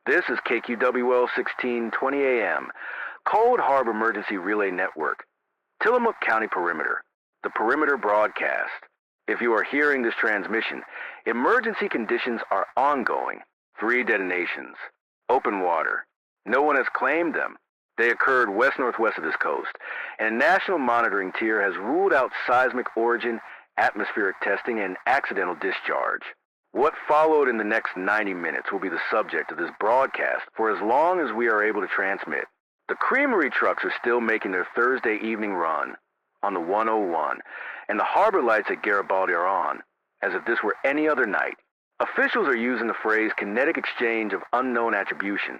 This is KQWL 1620 AM, Cold Harbor Emergency Relay Network, Tillamook County Perimeter, the Perimeter Broadcast. If you are hearing this transmission, emergency conditions are ongoing. 3 detonations. Open water. No one has claimed them. They occurred west-northwest of this coast, and a national monitoring tier has ruled out seismic origin, atmospheric testing, and accidental discharge. What followed in the next 90 minutes will be the subject of this broadcast for as long as we are able to transmit. The creamery trucks are still making their Thursday evening run on the 101, and the harbor lights at Garibaldi are on, as if this were any other night. Officials are using the phrase kinetic exchange of unknown attribution,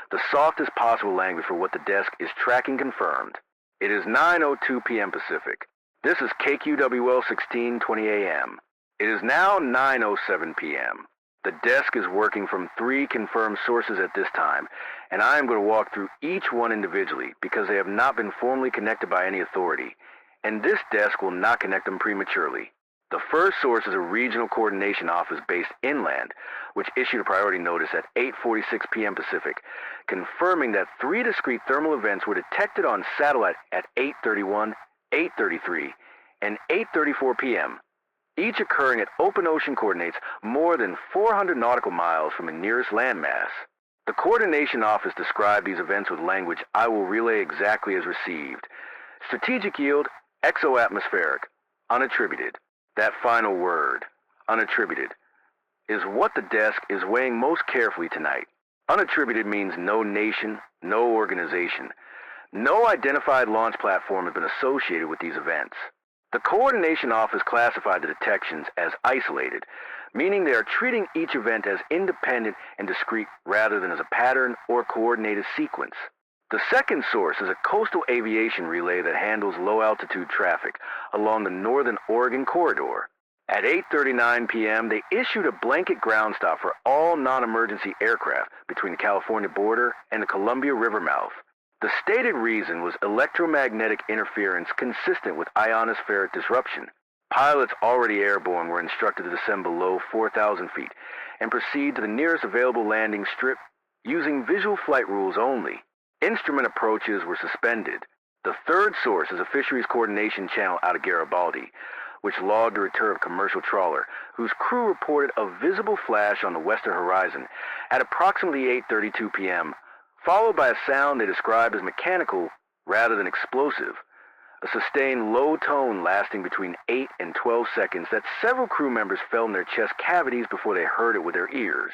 the softest possible language for what the desk is tracking confirmed. It is 9:02 p.m. Pacific. This is KQWL 1620 AM. It is now 9:07 p.m. The desk is working from 3 confirmed sources at this time, and I am going to walk through each one individually because they have not been formally connected by any authority, and this desk will not connect them prematurely. The first source is a regional coordination office based inland, which issued a priority notice at 8:46 p.m. Pacific, confirming that 3 discrete thermal events were detected on satellite at 8:31, 8:33, and 8:34 p.m., each occurring at open ocean coordinates more than 400 nautical miles from the nearest landmass. The coordination office described these events with language I will relay exactly as received. Strategic yield, exoatmospheric, unattributed. That final word, unattributed, is what the desk is weighing most carefully tonight. Unattributed means no nation, no organization. No identified launch platform has been associated with these events. The coordination office classified the detections as isolated, meaning they are treating each event as independent and discrete rather than as a pattern or coordinated sequence. The second source is a coastal aviation relay that handles low-altitude traffic along the northern Oregon corridor. At 8:39 p.m., they issued a blanket ground stop for all non-emergency aircraft between the California border and the Columbia River mouth. The stated reason was electromagnetic interference consistent with ionospheric disruption. Pilots already airborne were instructed to descend below 4,000 feet and proceed to the nearest available landing strip using visual flight rules only. Instrument approaches were suspended. The third source is a fisheries coordination channel out of Garibaldi, which logged the return of a commercial trawler, whose crew reported a visible flash on the western horizon at approximately 8:32 p.m., followed by a sound they described as mechanical rather than explosive, a sustained low tone lasting between 8 and 12 seconds that several crew members felt in their chest cavities before they heard it with their ears.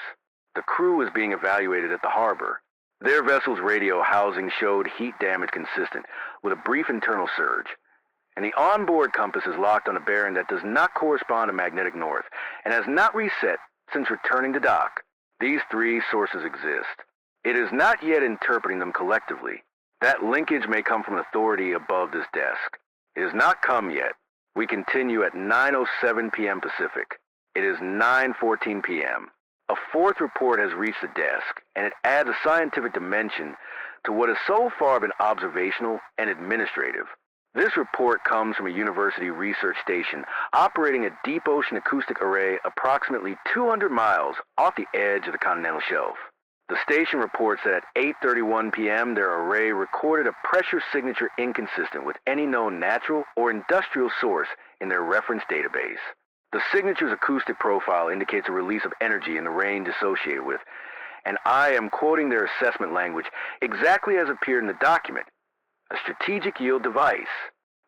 The crew was being evaluated at the harbor. Their vessel's radio housing showed heat damage consistent with a brief internal surge, and the onboard compass is locked on a bearing that does not correspond to magnetic north and has not reset since returning to dock. These 3 sources exist. It is not yet interpreting them collectively. That linkage may come from an authority above this desk. It has not come yet. We continue at 9:07 p.m. Pacific. It is 9:14 p.m. A 4th report has reached the desk, and it adds a scientific dimension to what has so far been observational and administrative. This report comes from a university research station operating a deep ocean acoustic array approximately 200 miles off the edge of the continental shelf. The station reports that at 8:31 p.m. their array recorded a pressure signature inconsistent with any known natural or industrial source in their reference database. The signature's acoustic profile indicates a release of energy in the range associated with, and I am quoting their assessment language exactly as appeared in the document, a strategic yield device.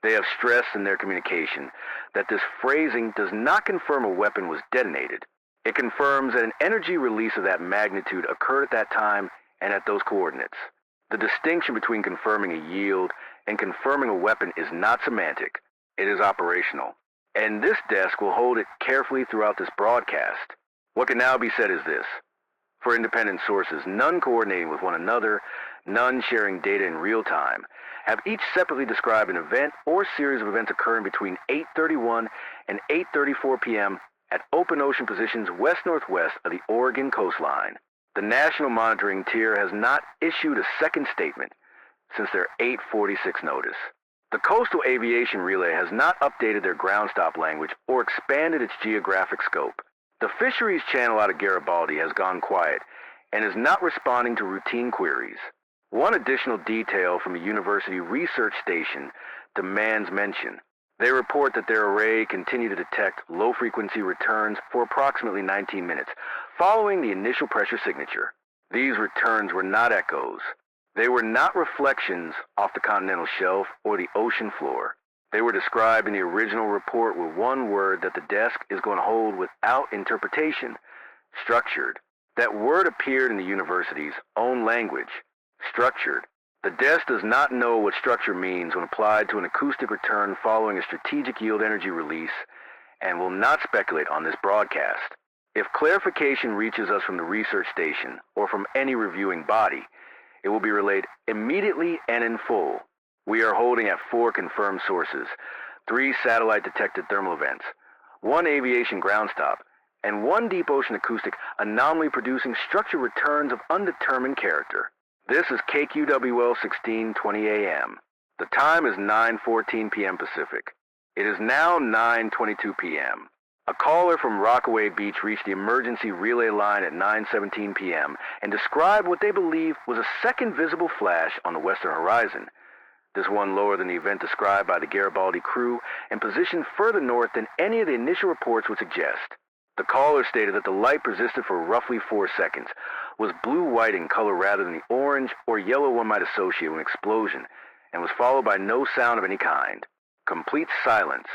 They have stressed in their communication that this phrasing does not confirm a weapon was detonated. It confirms that an energy release of that magnitude occurred at that time and at those coordinates. The distinction between confirming a yield and confirming a weapon is not semantic. It is operational. And this desk will hold it carefully throughout this broadcast. What can now be said is this. For independent sources, none coordinating with one another, none sharing data in real time, have each separately described an event or series of events occurring between 8:31 and 8:34 p.m. at open ocean positions west-northwest of the Oregon coastline. The National Monitoring Tier has not issued a second statement since their 8:46 notice. The Coastal Aviation Relay has not updated their ground stop language or expanded its geographic scope. The fisheries channel out of Garibaldi has gone quiet, and is not responding to routine queries. One additional detail from a university research station demands mention. They report that their array continued to detect low-frequency returns for approximately 19 minutes, following the initial pressure signature. These returns were not echoes. They were not reflections off the continental shelf or the ocean floor. They were described in the original report with one word that the desk is going to hold without interpretation: structured. That word appeared in the university's own language: structured. The desk does not know what structure means when applied to an acoustic return following a strategic yield energy release, and will not speculate on this broadcast. If clarification reaches us from the research station or from any reviewing body, it will be relayed immediately and in full. We are holding at 4 confirmed sources, 3 satellite-detected thermal events, 1 aviation ground stop, and 1 deep ocean acoustic anomaly producing structure returns of undetermined character. This is KQWL 1620 AM. The time is 9:14 p.m. Pacific. It is now 9:22 p.m. A caller from Rockaway Beach reached the emergency relay line at 9:17 p.m. and described what they believe was a second visible flash on the western horizon. This one lower than the event described by the Garibaldi crew and positioned further north than any of the initial reports would suggest. The caller stated that the light persisted for roughly 4 seconds, was blue-white in color rather than the orange or yellow one might associate with an explosion, and was followed by no sound of any kind. Complete silence.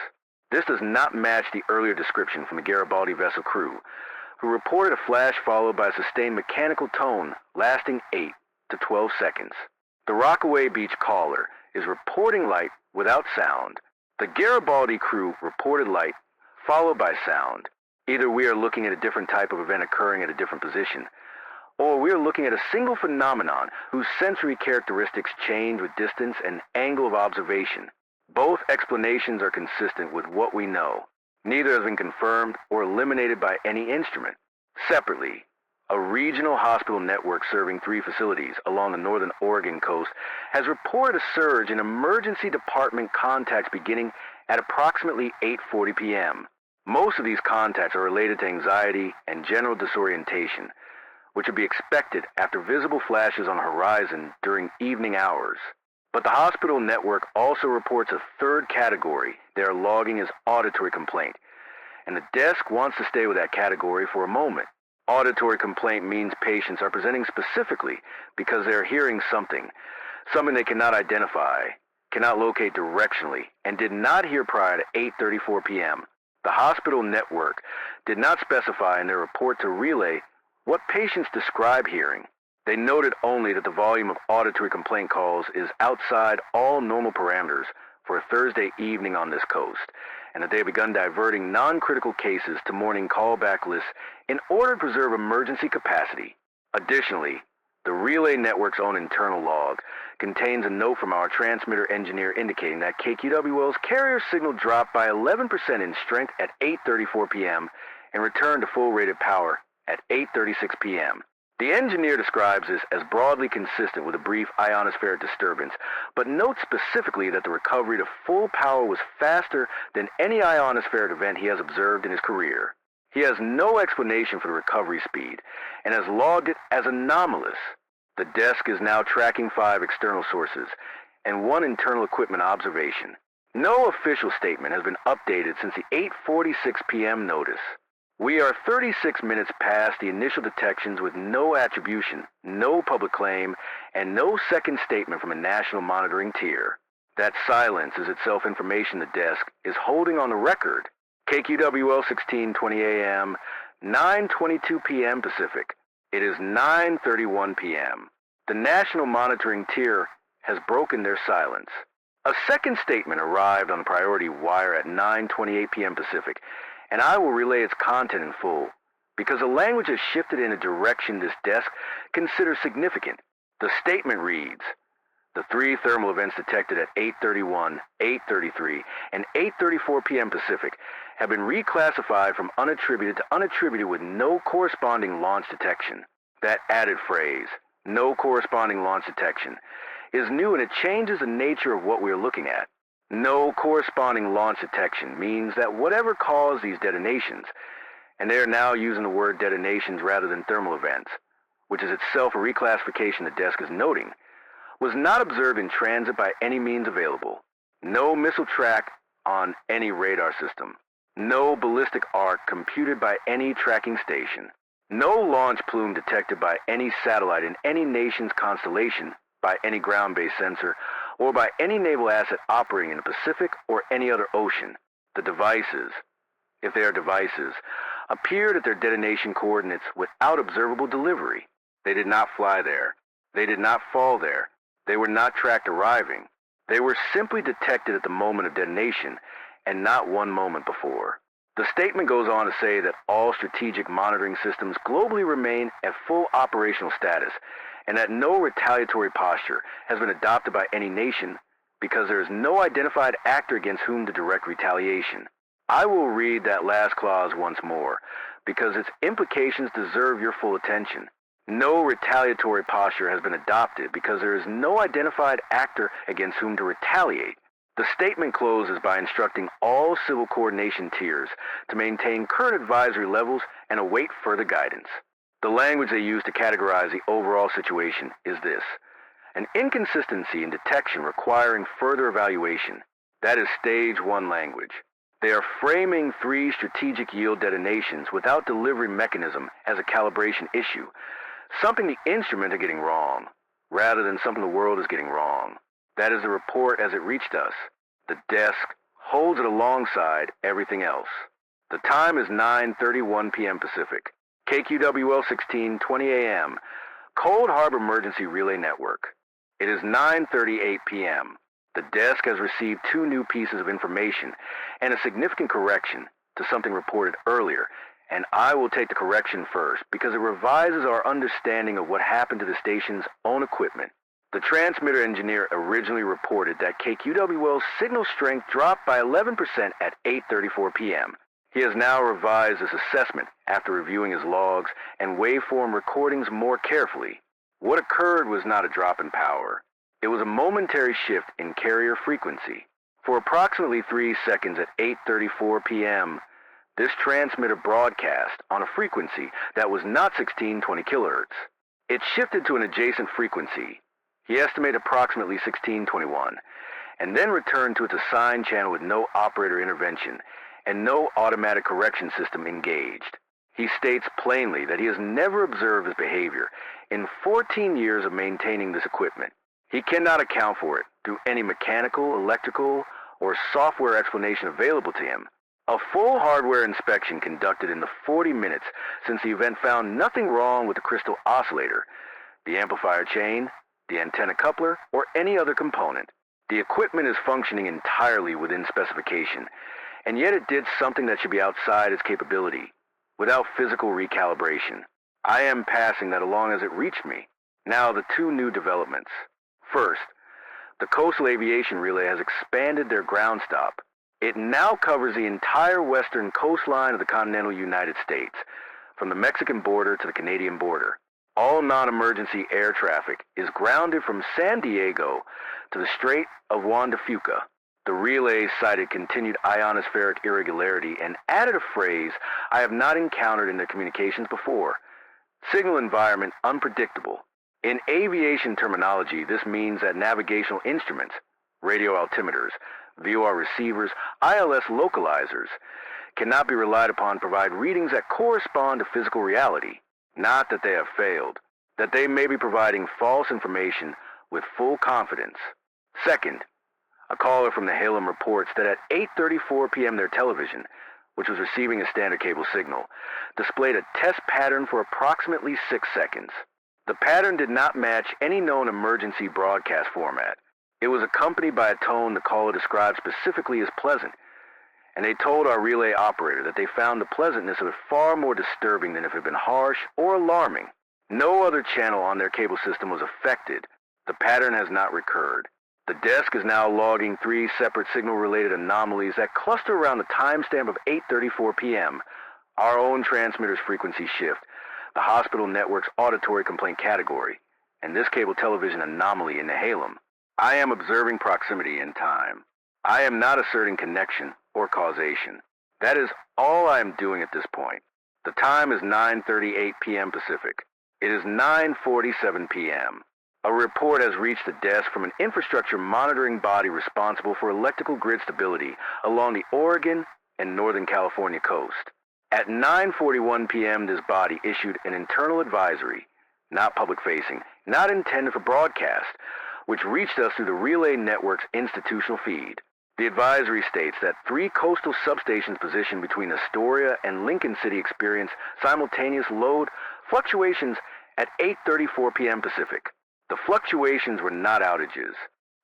This does not match the earlier description from the Garibaldi vessel crew, who reported a flash followed by a sustained mechanical tone lasting 8 to 12 seconds. The Rockaway Beach caller is reporting light without sound. The Garibaldi crew reported light followed by sound. Either we are looking at a different type of event occurring at a different position, or we are looking at a single phenomenon whose sensory characteristics change with distance and angle of observation. Both explanations are consistent with what we know. Neither has been confirmed or eliminated by any instrument. Separately, a regional hospital network serving 3 facilities along the northern Oregon coast has reported a surge in emergency department contacts beginning at approximately 8:40 p.m. Most of these contacts are related to anxiety and general disorientation, which would be expected after visible flashes on the horizon during evening hours. But the hospital network also reports a third category they are logging as auditory complaint, and the desk wants to stay with that category for a moment. Auditory complaint means patients are presenting specifically because they are hearing something they cannot identify, cannot locate directionally, and did not hear prior to 8:34 p.m. The hospital network did not specify in their report to relay what patients describe hearing. They noted only that the volume of auditory complaint calls is outside all normal parameters for a Thursday evening on this coast, and that they have begun diverting non-critical cases to morning callback lists in order to preserve emergency capacity. Additionally, the relay network's own internal log contains a note from our transmitter engineer indicating that KQWL's carrier signal dropped by 11% in strength at 8:34 p.m. and returned to full rated power at 8:36 p.m. The engineer describes this as broadly consistent with a brief ionospheric disturbance, but notes specifically that the recovery to full power was faster than any ionospheric event he has observed in his career. He has no explanation for the recovery speed and has logged it as anomalous. The desk is now tracking 5 external sources and 1 internal equipment observation. No official statement has been updated since the 8:46 p.m. notice. We are 36 minutes past the initial detections with no attribution, no public claim, and no second statement from a national monitoring tier. That silence is itself information the desk is holding on the record. KQWL 1620 AM, 9:22 p.m. Pacific. It is 9:31 p.m. The national monitoring tier has broken their silence. A second statement arrived on the priority wire at 9:28 p.m. Pacific, and I will relay its content in full, because the language has shifted in a direction this desk considers significant. The statement reads, the 3 thermal events detected at 8:31, 8:33, and 8:34 p.m. Pacific have been reclassified from unattributed to unattributed with no corresponding launch detection. That added phrase, no corresponding launch detection, is new, and it changes the nature of what we are looking at. No corresponding launch detection means that whatever caused these detonations, and they are now using the word detonations rather than thermal events, which is itself a reclassification the desk is noting, was not observed in transit by any means available. No missile track on any radar system. No ballistic arc computed by any tracking station. No launch plume detected by any satellite in any nation's constellation, by any ground-based sensor, or by any naval asset operating in the Pacific or any other ocean. The devices, if they are devices, appeared at their detonation coordinates without observable delivery. They did not fly there. They did not fall there. They were not tracked arriving. They were simply detected at the moment of detonation and not one moment before. The statement goes on to say that all strategic monitoring systems globally remain at full operational status and that no retaliatory posture has been adopted by any nation because there is no identified actor against whom to direct retaliation. I will read that last clause once more because its implications deserve your full attention. No retaliatory posture has been adopted because there is no identified actor against whom to retaliate. The statement closes by instructing all civil coordination tiers to maintain current advisory levels and await further guidance. The language they use to categorize the overall situation is this: an inconsistency in detection requiring further evaluation. That is stage 1 language. They are framing 3 strategic yield detonations without delivery mechanism as a calibration issue, something the instrument are getting wrong, rather than something the world is getting wrong. That is the report as it reached us. The desk holds it alongside everything else. The time is 9:31 p.m. Pacific. KQWL 1620 a.m. Cold Harbor Emergency Relay Network. It is 9:38 p.m. The desk has received 2 new pieces of information and a significant correction to something reported earlier, and I will take the correction first because it revises our understanding of what happened to the station's own equipment. The transmitter engineer originally reported that KQWL's signal strength dropped by 11% at 8:34 p.m. He has now revised this assessment after reviewing his logs and waveform recordings more carefully. What occurred was not a drop in power. It was a momentary shift in carrier frequency. For approximately 3 seconds at 8:34 p.m., this transmitter broadcast on a frequency that was not 1620 kilohertz. It shifted to an adjacent frequency. He estimated approximately 1621, and then returned to its assigned channel with no operator intervention and no automatic correction system engaged. He states plainly that he has never observed this behavior in 14 years of maintaining this equipment. He cannot account for it through any mechanical, electrical, or software explanation available to him. A full hardware inspection conducted in the 40 minutes since the event found nothing wrong with the crystal oscillator, the amplifier chain, the antenna coupler, or any other component. The equipment is functioning entirely within specification, and yet it did something that should be outside its capability, without physical recalibration. I am passing that along as it reached me. Now the 2 new developments. First, the Coastal Aviation Relay has expanded their ground stop. It now covers the entire western coastline of the continental United States, from the Mexican border to the Canadian border. All non-emergency air traffic is grounded from San Diego to the Strait of Juan de Fuca. The relay cited continued ionospheric irregularity and added a phrase I have not encountered in their communications before: signal environment unpredictable. In aviation terminology, this means that navigational instruments, radio altimeters, VOR receivers, ILS localizers, cannot be relied upon to provide readings that correspond to physical reality. Not that they have failed, that they may be providing false information with full confidence. Second, a caller from the Halem reports that at 8:34 p.m. their television, which was receiving a standard cable signal, displayed a test pattern for approximately 6 seconds. The pattern did not match any known emergency broadcast format. It was accompanied by a tone the caller described specifically as pleasant, and they told our relay operator that they found the pleasantness of it far more disturbing than if it had been harsh or alarming. No other channel on their cable system was affected. The pattern has not recurred. The desk is now logging 3 separate signal-related anomalies that cluster around the timestamp of 8:34 p.m., our own transmitter's frequency shift, the hospital network's auditory complaint category, and this cable television anomaly in the Halem. I am observing proximity in time. I am not asserting connection or causation. That is all I am doing at this point. The time is 9:38 p.m. Pacific. It is 9:47 p.m. A report has reached the desk from an infrastructure monitoring body responsible for electrical grid stability along the Oregon and Northern California coast. At 9:41 p.m., this body issued an internal advisory, not public-facing, not intended for broadcast, which reached us through the Relay Network's institutional feed. The advisory states that 3 coastal substations positioned between Astoria and Lincoln City experience simultaneous load fluctuations at 8:34 p.m. Pacific. The fluctuations were not outages.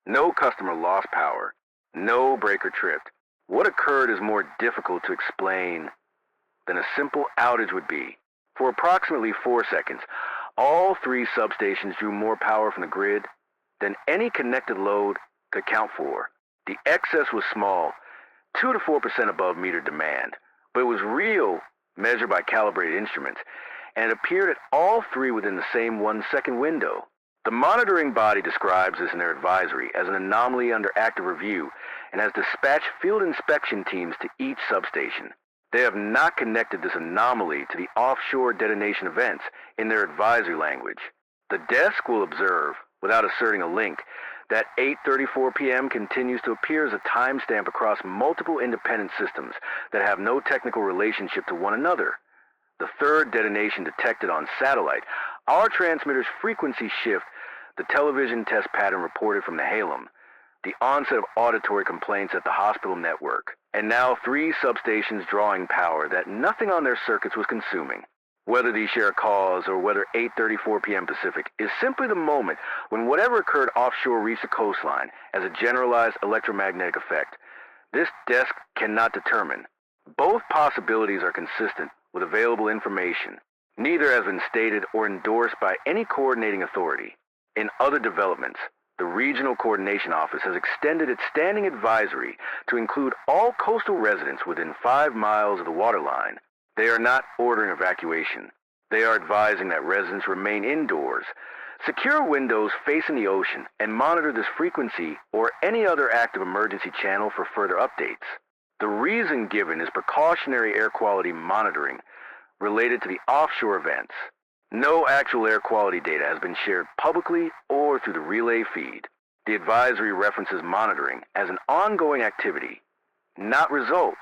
No customer lost power. No breaker tripped. What occurred is more difficult to explain than a simple outage would be. For approximately 4 seconds, all 3 substations drew more power from the grid than any connected load could account for. The excess was small, 2 to 4% above meter demand, but it was real, measured by calibrated instruments, and it appeared at all 3 within the same 1-second window. The monitoring body describes this in their advisory as an anomaly under active review and has dispatched field inspection teams to each substation. They have not connected this anomaly to the offshore detonation events in their advisory language. The desk will observe, without asserting a link, that 8:34 p.m. continues to appear as a timestamp across multiple independent systems that have no technical relationship to one another. The 3rd detonation detected on satellite, our transmitter's frequency shift, the television test pattern reported from Nehalem, the onset of auditory complaints at the hospital network, and now 3 substations drawing power that nothing on their circuits was consuming. Whether these share a cause or whether 8:34 p.m. Pacific is simply the moment when whatever occurred offshore reached the coastline as a generalized electromagnetic effect, this desk cannot determine. Both possibilities are consistent with available information. Neither has been stated or endorsed by any coordinating authority. In other developments, the Regional Coordination Office has extended its standing advisory to include all coastal residents within 5 miles of the waterline. They are not ordering evacuation. They are advising that residents remain indoors, secure windows facing the ocean, and monitor this frequency or any other active emergency channel for further updates. The reason given is precautionary air quality monitoring related to the offshore events. No actual air quality data has been shared publicly or through the relay feed. The advisory references monitoring as an ongoing activity, not results.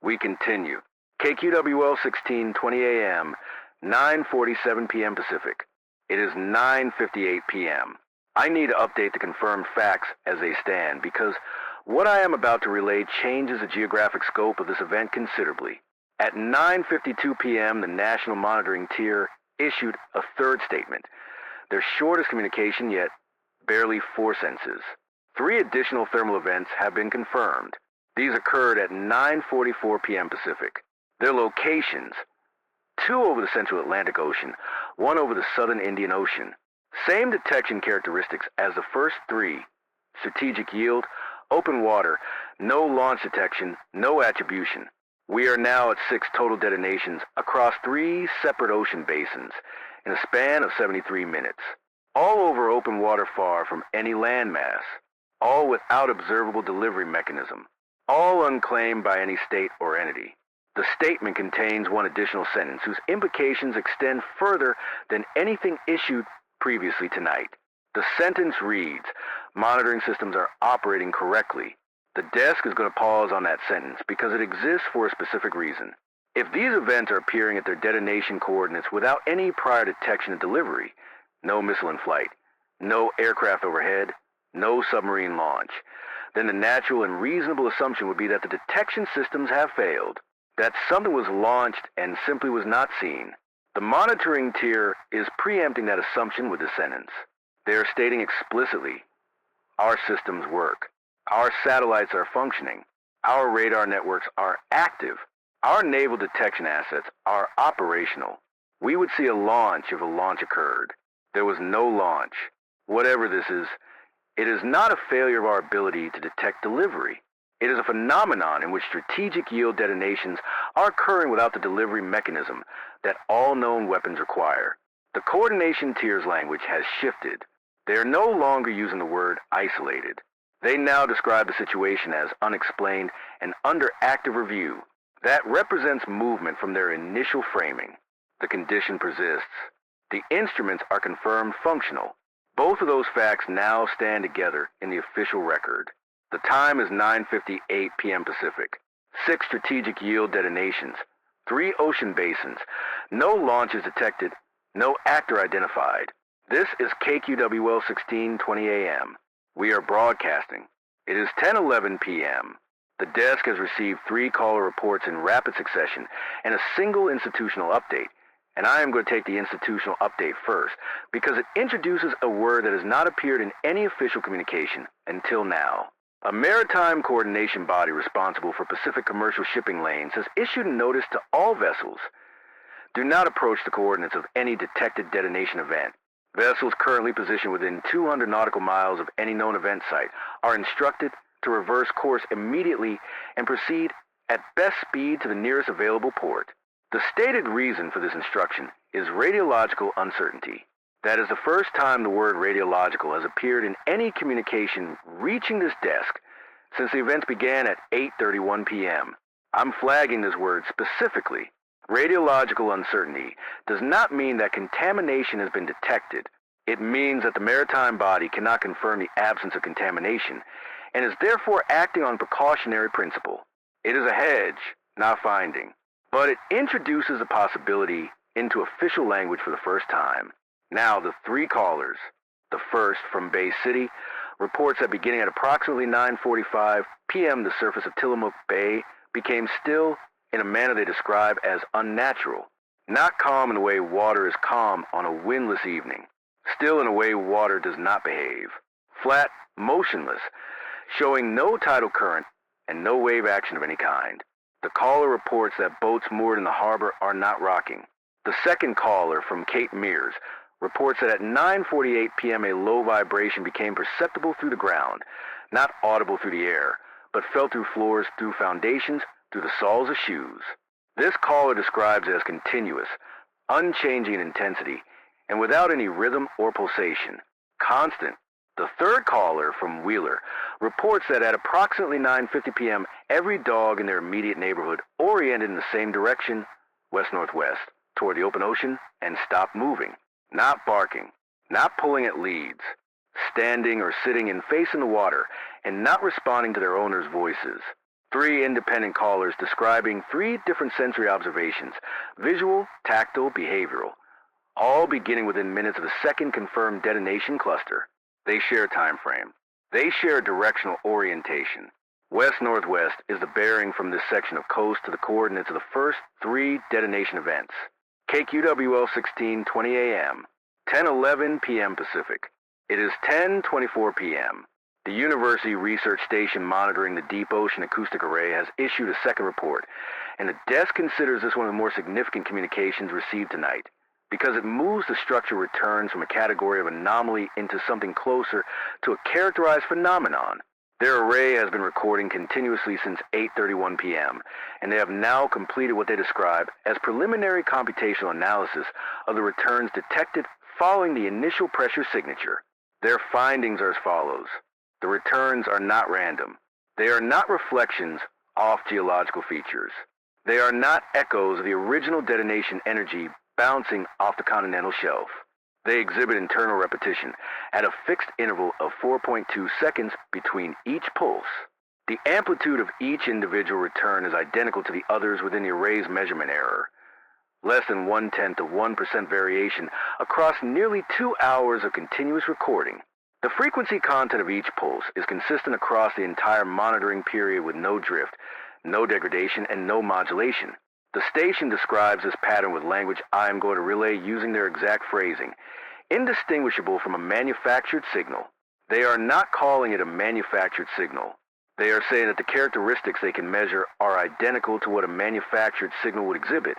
We continue. KQWL 1620 AM, 9:47 p.m. Pacific. It is 9:58 p.m. I need to update the confirmed facts as they stand because what I am about to relay changes the geographic scope of this event considerably. At 9:52 p.m., the National Monitoring Tier issued a 3rd statement, their shortest communication yet, barely 4 sentences. 3 additional thermal events have been confirmed. These occurred at 9:44 p.m. Pacific. Their locations, 2 over the Central Atlantic Ocean, 1 over the Southern Indian Ocean. Same detection characteristics as the first 3. Strategic yield, open water, no launch detection, no attribution. We are now at 6 total detonations across 3 separate ocean basins in a span of 73 minutes. All over open water far from any landmass. All without observable delivery mechanism. All unclaimed by any state or entity. The statement contains one additional sentence whose implications extend further than anything issued previously tonight. The sentence reads, monitoring systems are operating correctly. The desk is going to pause on that sentence because it exists for a specific reason. If these events are appearing at their detonation coordinates without any prior detection and delivery, no missile in flight, no aircraft overhead, no submarine launch, then the natural and reasonable assumption would be that the detection systems have failed, that something was launched and simply was not seen. The monitoring tier is preempting that assumption with the sentence. They are stating explicitly, our systems work. Our satellites are functioning. Our radar networks are active. Our naval detection assets are operational. We would see a launch if a launch occurred. There was no launch. Whatever this is, it is not a failure of our ability to detect delivery. It is a phenomenon in which strategic yield detonations are occurring without the delivery mechanism that all known weapons require. The coordination tier's language has shifted. They are no longer using the word isolated. They now describe the situation as unexplained and under active review. That represents movement from their initial framing. The condition persists. The instruments are confirmed functional. Both of those facts now stand together in the official record. The time is 9:58 p.m. Pacific. 6 strategic yield detonations. 3 ocean basins. No launches detected. No actor identified. This is KQWL 1620 AM. We are broadcasting. It is 10:11 p.m. The desk has received 3 caller reports in rapid succession and a single institutional update. And I am going to take the institutional update first because it introduces a word that has not appeared in any official communication until now. A maritime coordination body responsible for Pacific commercial shipping lanes has issued a notice to all vessels. Do not approach the coordinates of any detected detonation event. Vessels currently positioned within 200 nautical miles of any known event site are instructed to reverse course immediately and proceed at best speed to the nearest available port. The stated reason for this instruction is radiological uncertainty. That is the first time the word radiological has appeared in any communication reaching this desk since the events began at 8:31 p.m. I'm flagging this word specifically. Radiological uncertainty does not mean that contamination has been detected. It means that the maritime body cannot confirm the absence of contamination and is therefore acting on precautionary principle. It is a hedge, not finding. But it introduces a possibility into official language for the first time. Now, the 3 callers. The first, from Bay City, reports that beginning at approximately 9:45 p.m., the surface of Tillamook Bay became still in a manner they describe as unnatural. Not calm in the way water is calm on a windless evening. Still in a way water does not behave. Flat, motionless, showing no tidal current and no wave action of any kind. The caller reports that boats moored in the harbor are not rocking. The second caller, from Cape Mears, reports that at 9:48 p.m. a low vibration became perceptible through the ground, not audible through the air, but felt through floors, through foundations, through the soles of shoes. This caller describes it as continuous, unchanging in intensity, and without any rhythm or pulsation. Constant. The third caller, from Wheeler, reports that at approximately 9:50 p.m., every dog in their immediate neighborhood oriented in the same direction, west-northwest, toward the open ocean, and stopped moving. Not barking, not pulling at leads, standing or sitting in face in the water, and not responding to their owners' voices. 3 independent callers describing 3 different sensory observations, visual, tactile, behavioral, all beginning within minutes of a second confirmed detonation cluster. They share time frame. They share directional orientation. West-northwest is the bearing from this section of coast to the coordinates of the first 3 detonation events. KQWL 1620 AM, 10:11 p.m. Pacific. It is 10:24 p.m. The University Research Station monitoring the Deep Ocean Acoustic Array has issued a second report, and the desk considers this one of the more significant communications received tonight, because it moves the structure returns from a category of anomaly into something closer to a characterized phenomenon. Their array has been recording continuously since 8:31 p.m., and they have now completed what they describe as preliminary computational analysis of the returns detected following the initial pressure signature. Their findings are as follows. The returns are not random. They are not reflections off geological features. They are not echoes of the original detonation energy bouncing off the continental shelf. They exhibit internal repetition at a fixed interval of 4.2 seconds between each pulse. The amplitude of each individual return is identical to the others within the array's measurement error. Less than 0.1% variation across nearly 2 hours of continuous recording. The frequency content of each pulse is consistent across the entire monitoring period with no drift, no degradation, and no modulation. The station describes this pattern with language I am going to relay using their exact phrasing, indistinguishable from a manufactured signal. They are not calling it a manufactured signal. They are saying that the characteristics they can measure are identical to what a manufactured signal would exhibit,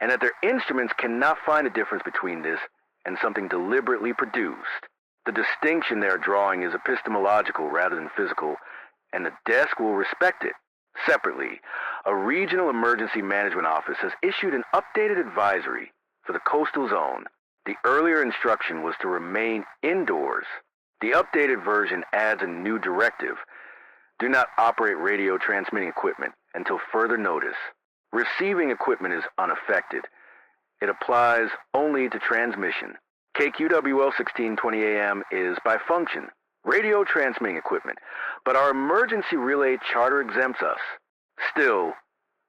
and that their instruments cannot find a difference between this and something deliberately produced. The distinction they are drawing is epistemological rather than physical, and the desk will respect it. Separately, a regional emergency management office has issued an updated advisory for the coastal zone. The earlier instruction was to remain indoors. The updated version adds a new directive. Do not operate radio transmitting equipment until further notice. Receiving equipment is unaffected, It applies only to transmission. KQWL 1620 AM is, by function, radio transmitting equipment, but our emergency relay charter exempts us. Still,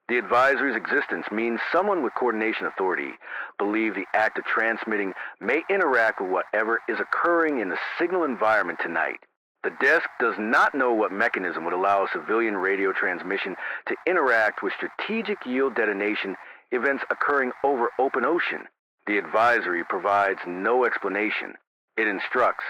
the advisory's existence means someone with coordination authority believes the act of transmitting may interact with whatever is occurring in the signal environment tonight. The desk does not know what mechanism would allow a civilian radio transmission to interact with strategic yield detonation events occurring over open ocean. The advisory provides no explanation. It instructs.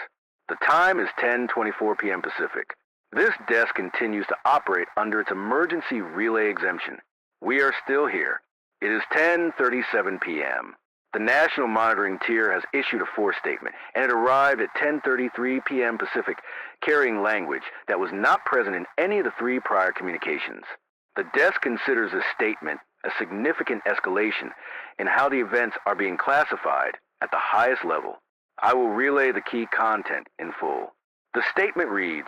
The time is 10:24 p.m. Pacific. This desk continues to operate under its emergency relay exemption. We are still here. It is 10:37 p.m. The National Monitoring Tier has issued a force statement, and it arrived at 10:33 p.m. Pacific, carrying language that was not present in any of the 3 prior communications. The desk considers this statement a significant escalation in how the events are being classified at the highest level. I will relay the key content in full. The statement reads,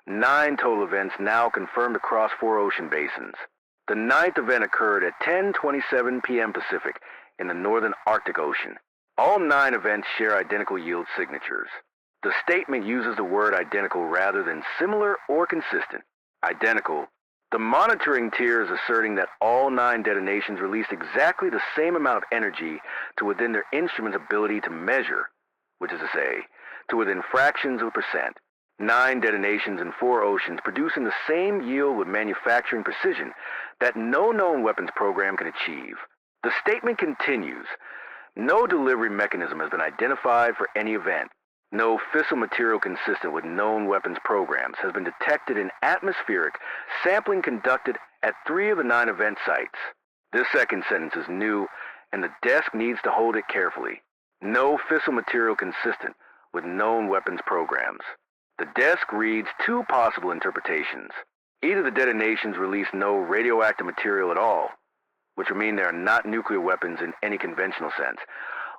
9 total events now confirmed across 4 ocean basins. The 9th event occurred at 10:27 p.m. Pacific in the northern Arctic Ocean. All 9 events share identical yield signatures. The statement uses the word identical rather than similar or consistent. Identical. The monitoring tier is asserting that all 9 detonations released exactly the same amount of energy to within their instrument's ability to measure, which is to say, to within fractions of a percent. 9 detonations in 4 oceans producing the same yield with manufacturing precision that no known weapons program can achieve. The statement continues, no delivery mechanism has been identified for any event. No fissile material consistent with known weapons programs has been detected in atmospheric sampling conducted at 3 of the 9 event sites. This second sentence is new, and the desk needs to hold it carefully. No fissile material consistent with known weapons programs. The desk reads 2 possible interpretations. Either the detonations release no radioactive material at all, which would mean they are not nuclear weapons in any conventional sense,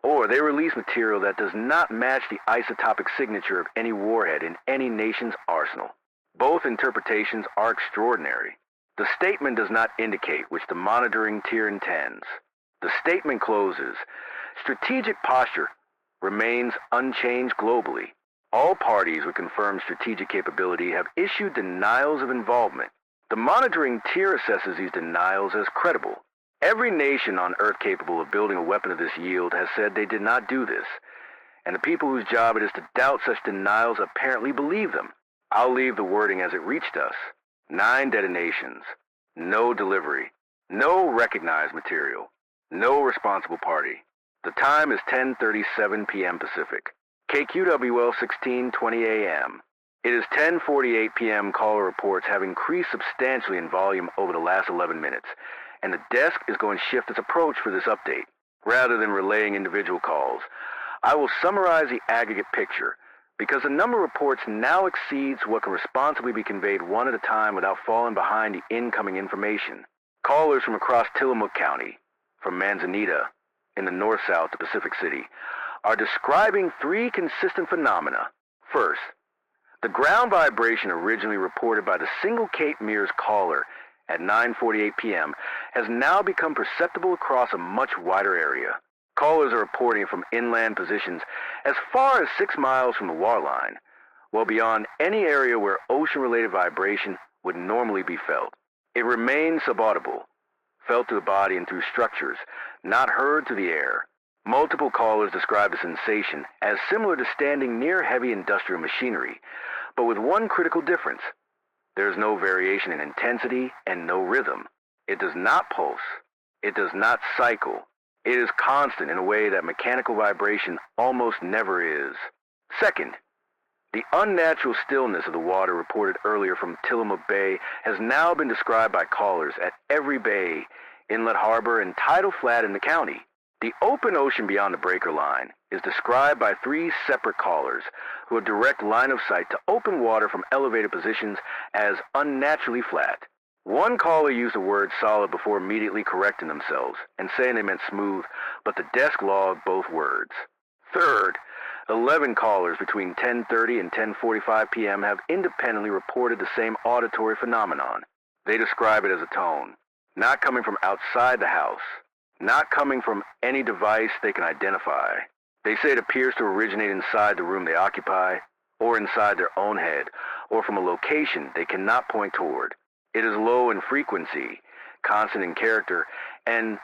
or they release material that does not match the isotopic signature of any warhead in any nation's arsenal. Both interpretations are extraordinary. The statement does not indicate which the monitoring tier intends. The statement closes, strategic posture remains unchanged globally. All parties with confirmed strategic capability have issued denials of involvement. The monitoring tier assesses these denials as credible. Every nation on Earth capable of building a weapon of this yield has said they did not do this, and the people whose job it is to doubt such denials apparently believe them. I'll leave the wording as it reached us. 9 detonations, no delivery, no recognized material, no responsible party. The time is 10:37 p.m. Pacific. KQWL 1620 AM. It is 10:48 p.m. Caller reports have increased substantially in volume over the last 11 minutes, and the desk is going to shift its approach for this update. Rather than relaying individual calls, I will summarize the aggregate picture, because the number of reports now exceeds what can responsibly be conveyed one at a time without falling behind the incoming information. Callers from across Tillamook County, from Manzanita, in the north-south to Pacific City, are describing 3 consistent phenomena. First, the ground vibration originally reported by the single Cape Meares caller at 9:48 p.m. has now become perceptible across a much wider area. Callers are reporting from inland positions as far as 6 miles from the waterline, well beyond any area where ocean-related vibration would normally be felt. It remains subaudible, felt through the body and through structures, not heard through the air. Multiple callers describe the sensation as similar to standing near heavy industrial machinery, but with one critical difference. There is no variation in intensity and no rhythm. It does not pulse. It does not cycle. It is constant in a way that mechanical vibration almost never is. Second, the unnatural stillness of the water reported earlier from Tillamook Bay has now been described by callers at every bay, inlet harbor, and tidal flat in the county. The open ocean beyond the breaker line is described by 3 separate callers who have direct line of sight to open water from elevated positions as unnaturally flat. One caller used the word solid before immediately correcting themselves and saying they meant smooth, but the desk logged both words. Third, 11 callers between 10:30 and 10:45 p.m. have independently reported the same auditory phenomenon. They describe it as a tone, not coming from outside the house, not coming from any device they can identify. They say it appears to originate inside the room they occupy, or inside their own head, or from a location they cannot point toward. It is low in frequency, constant in character, and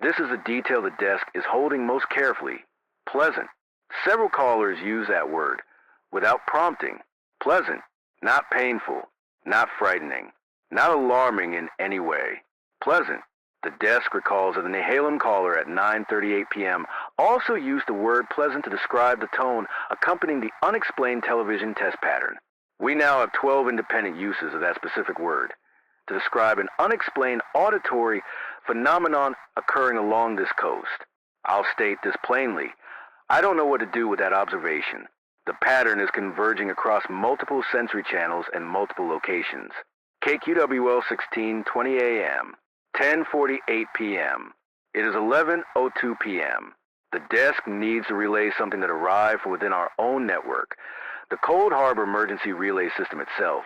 this is a detail the desk is holding most carefully: pleasant. Several callers use that word, without prompting. Pleasant, not painful, not frightening, not alarming in any way. Pleasant. The desk recalls that the Nehalem caller at 9:38 p.m. also used the word pleasant to describe the tone accompanying the unexplained television test pattern. We now have 12 independent uses of that specific word to describe an unexplained auditory phenomenon occurring along this coast. I'll state this plainly. I don't know what to do with that observation. The pattern is converging across multiple sensory channels and multiple locations. KQWL 1620 AM, 10:48 p.m. It is 11:02 p.m. The desk needs to relay something that arrived from within our own network, the Cold Harbor Emergency Relay System itself,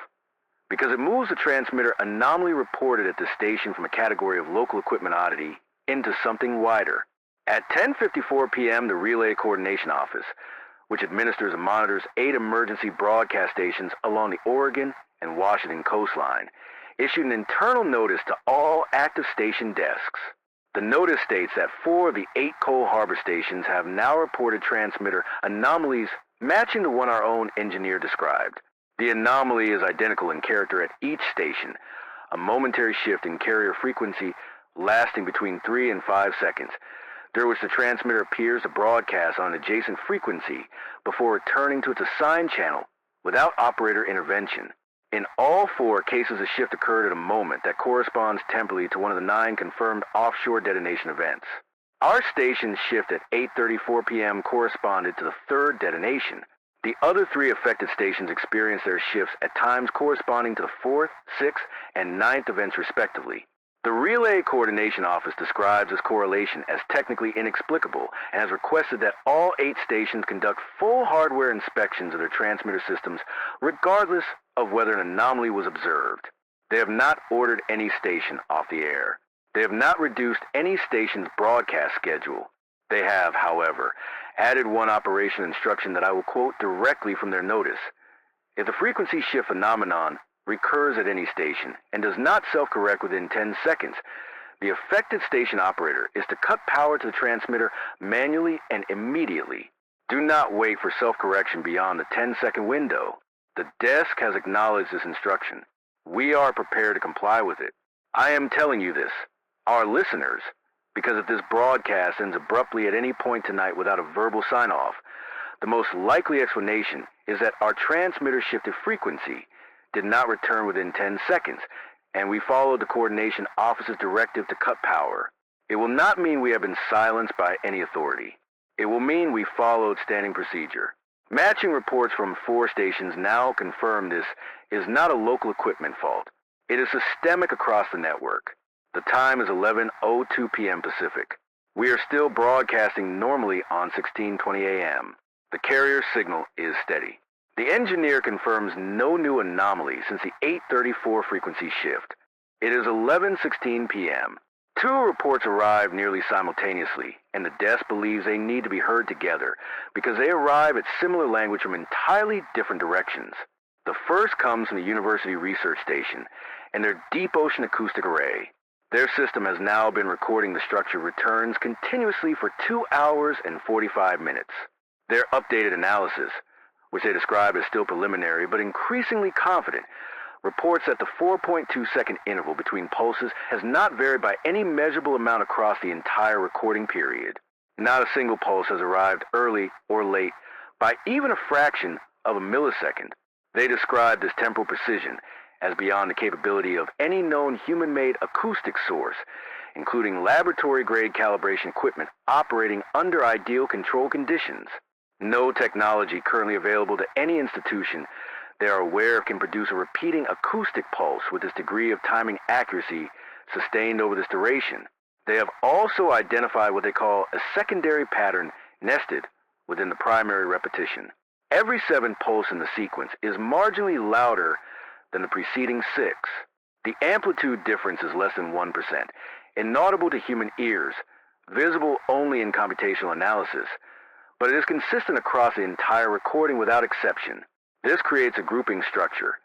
because it moves the transmitter anomaly reported at the station from a category of local equipment oddity into something wider. At 10:54 p.m., the Relay Coordination Office, which administers and monitors 8 emergency broadcast stations along the Oregon and Washington coastline, issued an internal notice to all active station desks. The notice states that 4 of the 8 Cold Harbor stations have now reported transmitter anomalies matching the one our own engineer described. The anomaly is identical in character at each station, a momentary shift in carrier frequency lasting between 3 and 5 seconds, during which the transmitter appears to broadcast on an adjacent frequency before returning to its assigned channel without operator intervention. In all 4 cases, a shift occurred at a moment that corresponds temporally to one of the 9 confirmed offshore detonation events. Our station's shift at 8:34 p.m. corresponded to the 3rd detonation. The other 3 affected stations experienced their shifts at times corresponding to the 4th, 6th, and 9th events respectively. The Relay Coordination Office describes this correlation as technically inexplicable and has requested that all 8 stations conduct full hardware inspections of their transmitter systems regardless of whether an anomaly was observed. They have not ordered any station off the air. They have not reduced any station's broadcast schedule. They have, however, added one operation instruction that I will quote directly from their notice. If the frequency shift phenomenon recurs at any station and does not self-correct within 10 seconds, the affected station operator is to cut power to the transmitter manually and immediately. Do not wait for self-correction beyond the 10-second window. The desk has acknowledged this instruction. We are prepared to comply with it. I am telling you this, our listeners, because if this broadcast ends abruptly at any point tonight without a verbal sign-off, the most likely explanation is that our transmitter shifted frequency did not return within 10 seconds, and we followed the coordination office's directive to cut power. It will not mean we have been silenced by any authority. It will mean we followed standing procedure. Matching reports from 4 stations now confirm this is not a local equipment fault. It is systemic across the network. The time is 11:02 p.m. Pacific. We are still broadcasting normally on 1620 a.m. The carrier signal is steady. The engineer confirms no new anomaly since the 8:34 frequency shift. It is 11:16 p.m. 2 reports arrive nearly simultaneously, and the desk believes they need to be heard together because they arrive at similar language from entirely different directions. The first comes from the University Research Station and their deep ocean acoustic array. Their system has now been recording the structure returns continuously for 2 hours and 45 minutes. Their updated analysis, which they describe as still preliminary but increasingly confident, reports that the 4.2-second interval between pulses has not varied by any measurable amount across the entire recording period. Not a single pulse has arrived early or late by even a fraction of a millisecond. They describe this temporal precision as beyond the capability of any known human-made acoustic source, including laboratory-grade calibration equipment operating under ideal control conditions. No technology currently available to any institution they are aware of can produce a repeating acoustic pulse with this degree of timing accuracy sustained over this duration. They have also identified what they call a secondary pattern nested within the primary repetition. Every 7th pulse in the sequence is marginally louder than the preceding 6. The amplitude difference is less than 1%, inaudible to human ears, visible only in computational analysis, but it is consistent across the entire recording without exception. This creates a grouping structure,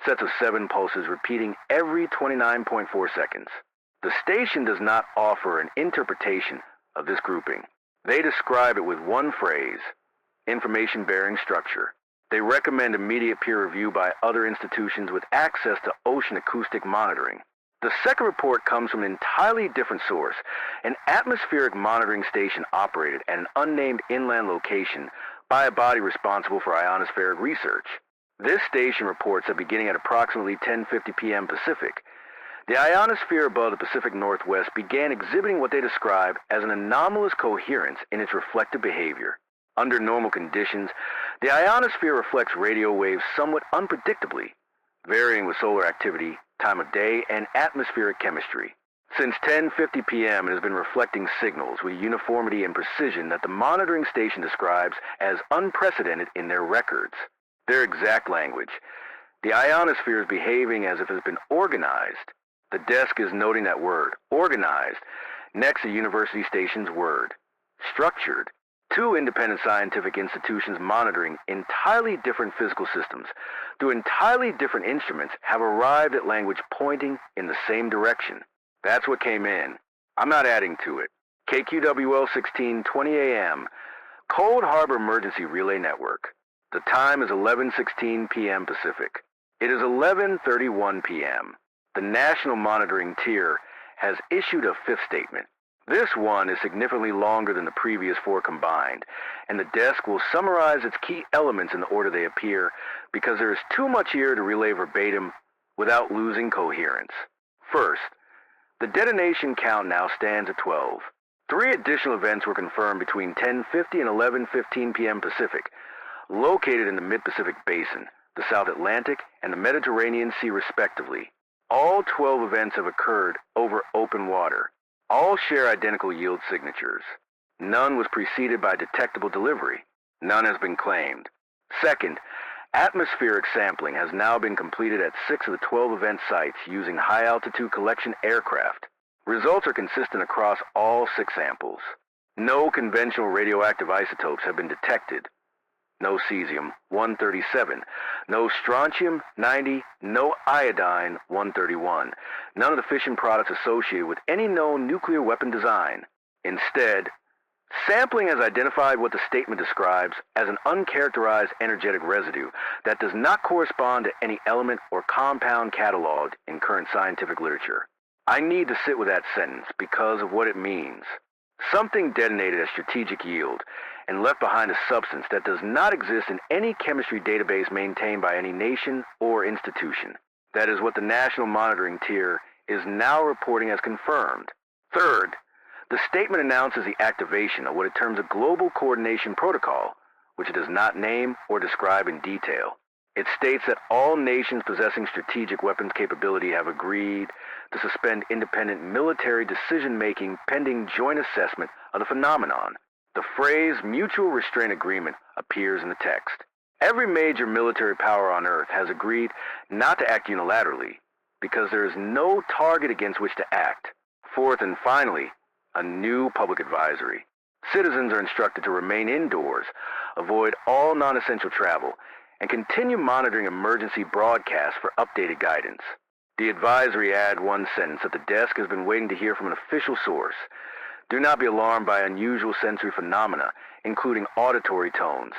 sets of 7 pulses repeating every 29.4 seconds. The station does not offer an interpretation of this grouping. They describe it with one phrase, information-bearing structure. They recommend immediate peer review by other institutions with access to ocean acoustic monitoring. The second report comes from an entirely different source, an atmospheric monitoring station operated at an unnamed inland location by a body responsible for ionospheric research. This station reports that beginning at approximately 10:50 p.m. Pacific, the ionosphere above the Pacific Northwest began exhibiting what they describe as an anomalous coherence in its reflective behavior. Under normal conditions, the ionosphere reflects radio waves somewhat unpredictably, varying with solar activity, time of day, and atmospheric chemistry. Since 10:50 p.m., it has been reflecting signals with uniformity and precision that the monitoring station describes as unprecedented in their records. Their exact language: the ionosphere is behaving as if it has been organized. The desk is noting that word, organized, next to university station's word, structured. 2 independent scientific institutions monitoring entirely different physical systems through entirely different instruments have arrived at language pointing in the same direction. That's what came in. I'm not adding to it. KQWL 1620 AM, Cold Harbor Emergency Relay Network. The time is 11:16 p.m. Pacific. It is 11:31 p.m. The National Monitoring Tier has issued a 5th statement. This one is significantly longer than the previous 4 combined, and the desk will summarize its key elements in the order they appear because there is too much here to relay verbatim without losing coherence. First, the detonation count now stands at 12. 3 additional events were confirmed between 10:50 and 11:15 p.m. Pacific, located in the Mid-Pacific Basin, the South Atlantic, and the Mediterranean Sea respectively. All 12 events have occurred over open water. All share identical yield signatures. None was preceded by detectable delivery. None has been claimed. Second, atmospheric sampling has now been completed at 6 of the 12 event sites using high-altitude collection aircraft. Results are consistent across all 6 samples. No conventional radioactive isotopes have been detected. No cesium-137, no strontium-90, no iodine-131, none of the fission products associated with any known nuclear weapon design. Instead, sampling has identified what the statement describes as an uncharacterized energetic residue that does not correspond to any element or compound cataloged in current scientific literature. I need to sit with that sentence because of what it means. Something detonated at strategic yield and left behind a substance that does not exist in any chemistry database maintained by any nation or institution. That is what the National Monitoring Tier is now reporting as confirmed. Third, the statement announces the activation of what it terms a global coordination protocol, which it does not name or describe in detail. It states that all nations possessing strategic weapons capability have agreed to suspend independent military decision-making pending joint assessment of the phenomenon. The phrase mutual restraint agreement appears in the text. Every major military power on Earth has agreed not to act unilaterally because there is no target against which to act. Fourth and finally, a new public advisory. Citizens are instructed to remain indoors, avoid all non-essential travel, and continue monitoring emergency broadcasts for updated guidance. The advisory adds one sentence that the desk has been waiting to hear from an official source. Do not be alarmed by unusual sensory phenomena, including auditory tones,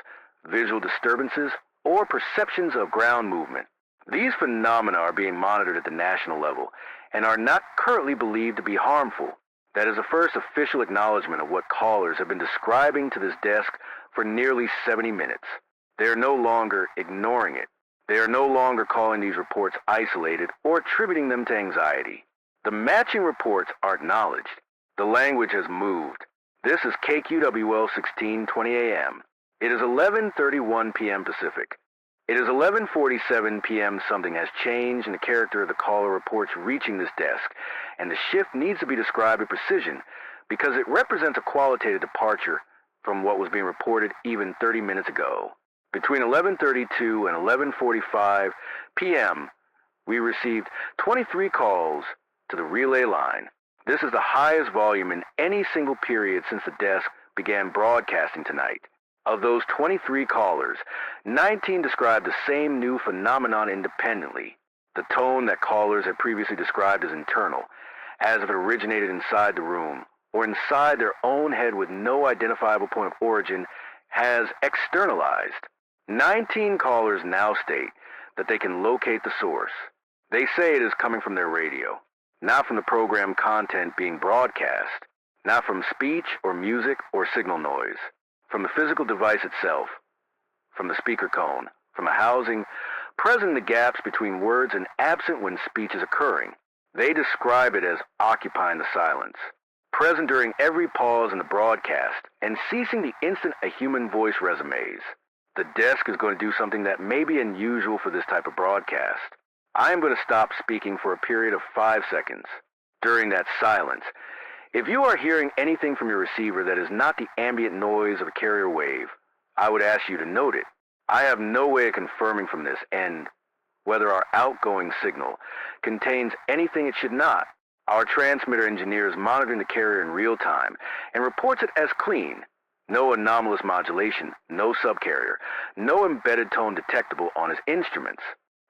visual disturbances, or perceptions of ground movement. These phenomena are being monitored at the national level and are not currently believed to be harmful. That is the first official acknowledgement of what callers have been describing to this desk for nearly 70 minutes. They are no longer ignoring it. They are no longer calling these reports isolated or attributing them to anxiety. The matching reports are acknowledged. The language has moved. This is KQWL 1620 AM. It is 11:31 p.m. Pacific. It is 11:47 p.m. Something has changed in the character of the caller reports reaching this desk, and the shift needs to be described with precision because it represents a qualitative departure from what was being reported even 30 minutes ago. Between 11:32 and 11:45 p.m., we received 23 calls to the relay line. This is the highest volume in any single period since the desk began broadcasting tonight. Of those 23 callers, 19 described the same new phenomenon independently. The tone that callers had previously described as internal, as if it originated inside the room, or inside their own head with no identifiable point of origin, has externalized. 19 callers now state that they can locate the source. They say it is coming from their radio, not from the program content being broadcast, not from speech or music or signal noise, from the physical device itself, from the speaker cone, from a housing present in the gaps between words and absent when speech is occurring. They describe it as occupying the silence, present during every pause in the broadcast, and ceasing the instant a human voice resumes. The desk is going to do something that may be unusual for this type of broadcast. I am going to stop speaking for a period of 5 seconds. During that silence, if you are hearing anything from your receiver that is not the ambient noise of a carrier wave, I would ask you to note it. I have no way of confirming from this end whether our outgoing signal contains anything it should not. Our transmitter engineer is monitoring the carrier in real time and reports it as clean. No anomalous modulation, no subcarrier, no embedded tone detectable on his instruments.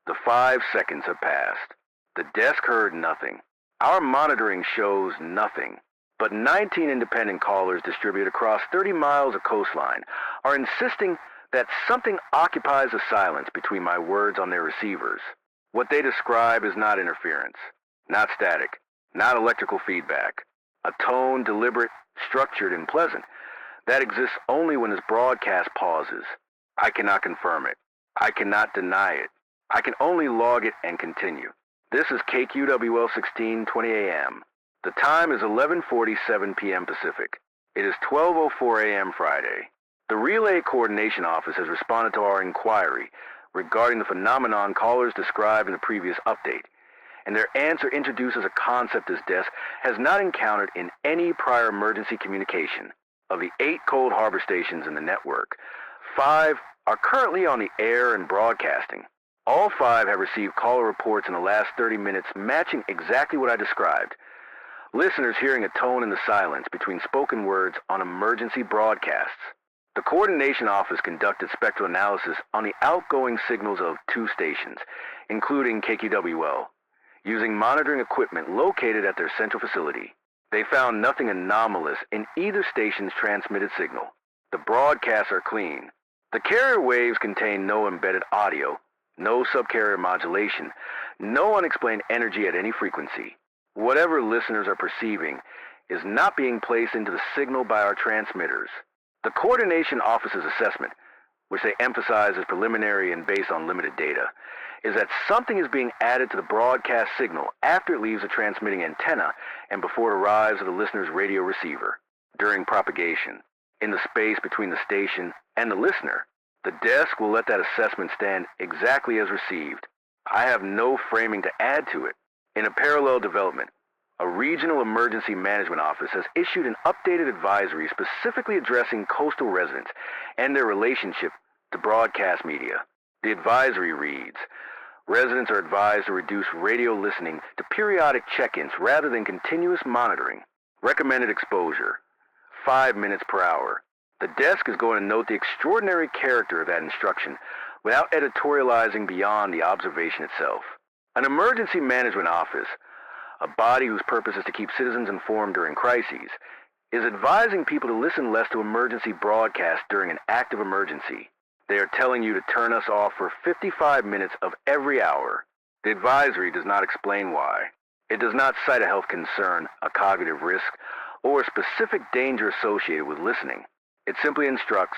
The 5 seconds have passed. The desk heard nothing. Our monitoring shows nothing. But 19 independent callers distributed across 30 miles of coastline are insisting that something occupies the silence between my words on their receivers. What they describe is not interference, not static, not electrical feedback. A tone, deliberate, structured, and pleasant, that exists only when this broadcast pauses. I cannot confirm it. I cannot deny it. I can only log it and continue. This is KQWL 1620 AM. The time is 11:47 p.m. Pacific. It is 12:04 a.m. Friday. The Relay Coordination Office has responded to our inquiry regarding the phenomenon callers described in the previous update, and their answer introduces a concept this desk has not encountered in any prior emergency communication. Of the 8 Cold Harbor stations in the network, 5 are currently on the air and broadcasting. All 5 have received caller reports in the last 30 minutes matching exactly what I described. Listeners hearing a tone in the silence between spoken words on emergency broadcasts. The Coordination Office conducted spectral analysis on the outgoing signals of 2 stations, including KQWL, using monitoring equipment located at their central facility. They found nothing anomalous in either station's transmitted signal. The broadcasts are clean. The carrier waves contain no embedded audio, no subcarrier modulation, no unexplained energy at any frequency. Whatever listeners are perceiving is not being placed into the signal by our transmitters. The Coordination Office's assessment, which they emphasize as preliminary and based on limited data, is that something is being added to the broadcast signal after it leaves the transmitting antenna and before it arrives at the listener's radio receiver. During propagation, in the space between the station and the listener, the desk will let that assessment stand exactly as received. I have no framing to add to it. In a parallel development, a regional emergency management office has issued an updated advisory specifically addressing coastal residents and their relationship to broadcast media. The advisory reads, residents are advised to reduce radio listening to periodic check-ins rather than continuous monitoring. Recommended exposure, 5 minutes per hour. The desk is going to note the extraordinary character of that instruction without editorializing beyond the observation itself. An emergency management office, a body whose purpose is to keep citizens informed during crises, is advising people to listen less to emergency broadcasts during an active emergency. They are telling you to turn us off for 55 minutes of every hour. The advisory does not explain why. It does not cite a health concern, a cognitive risk, or a specific danger associated with listening. It simply instructs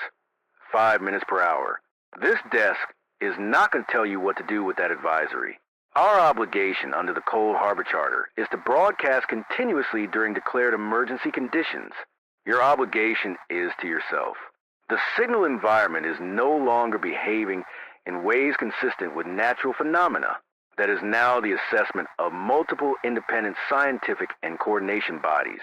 5 minutes per hour. This desk is not going to tell you what to do with that advisory. Our obligation under the Cold Harbor Charter is to broadcast continuously during declared emergency conditions. Your obligation is to yourself. The signal environment is no longer behaving in ways consistent with natural phenomena. That is now the assessment of multiple independent scientific and coordination bodies.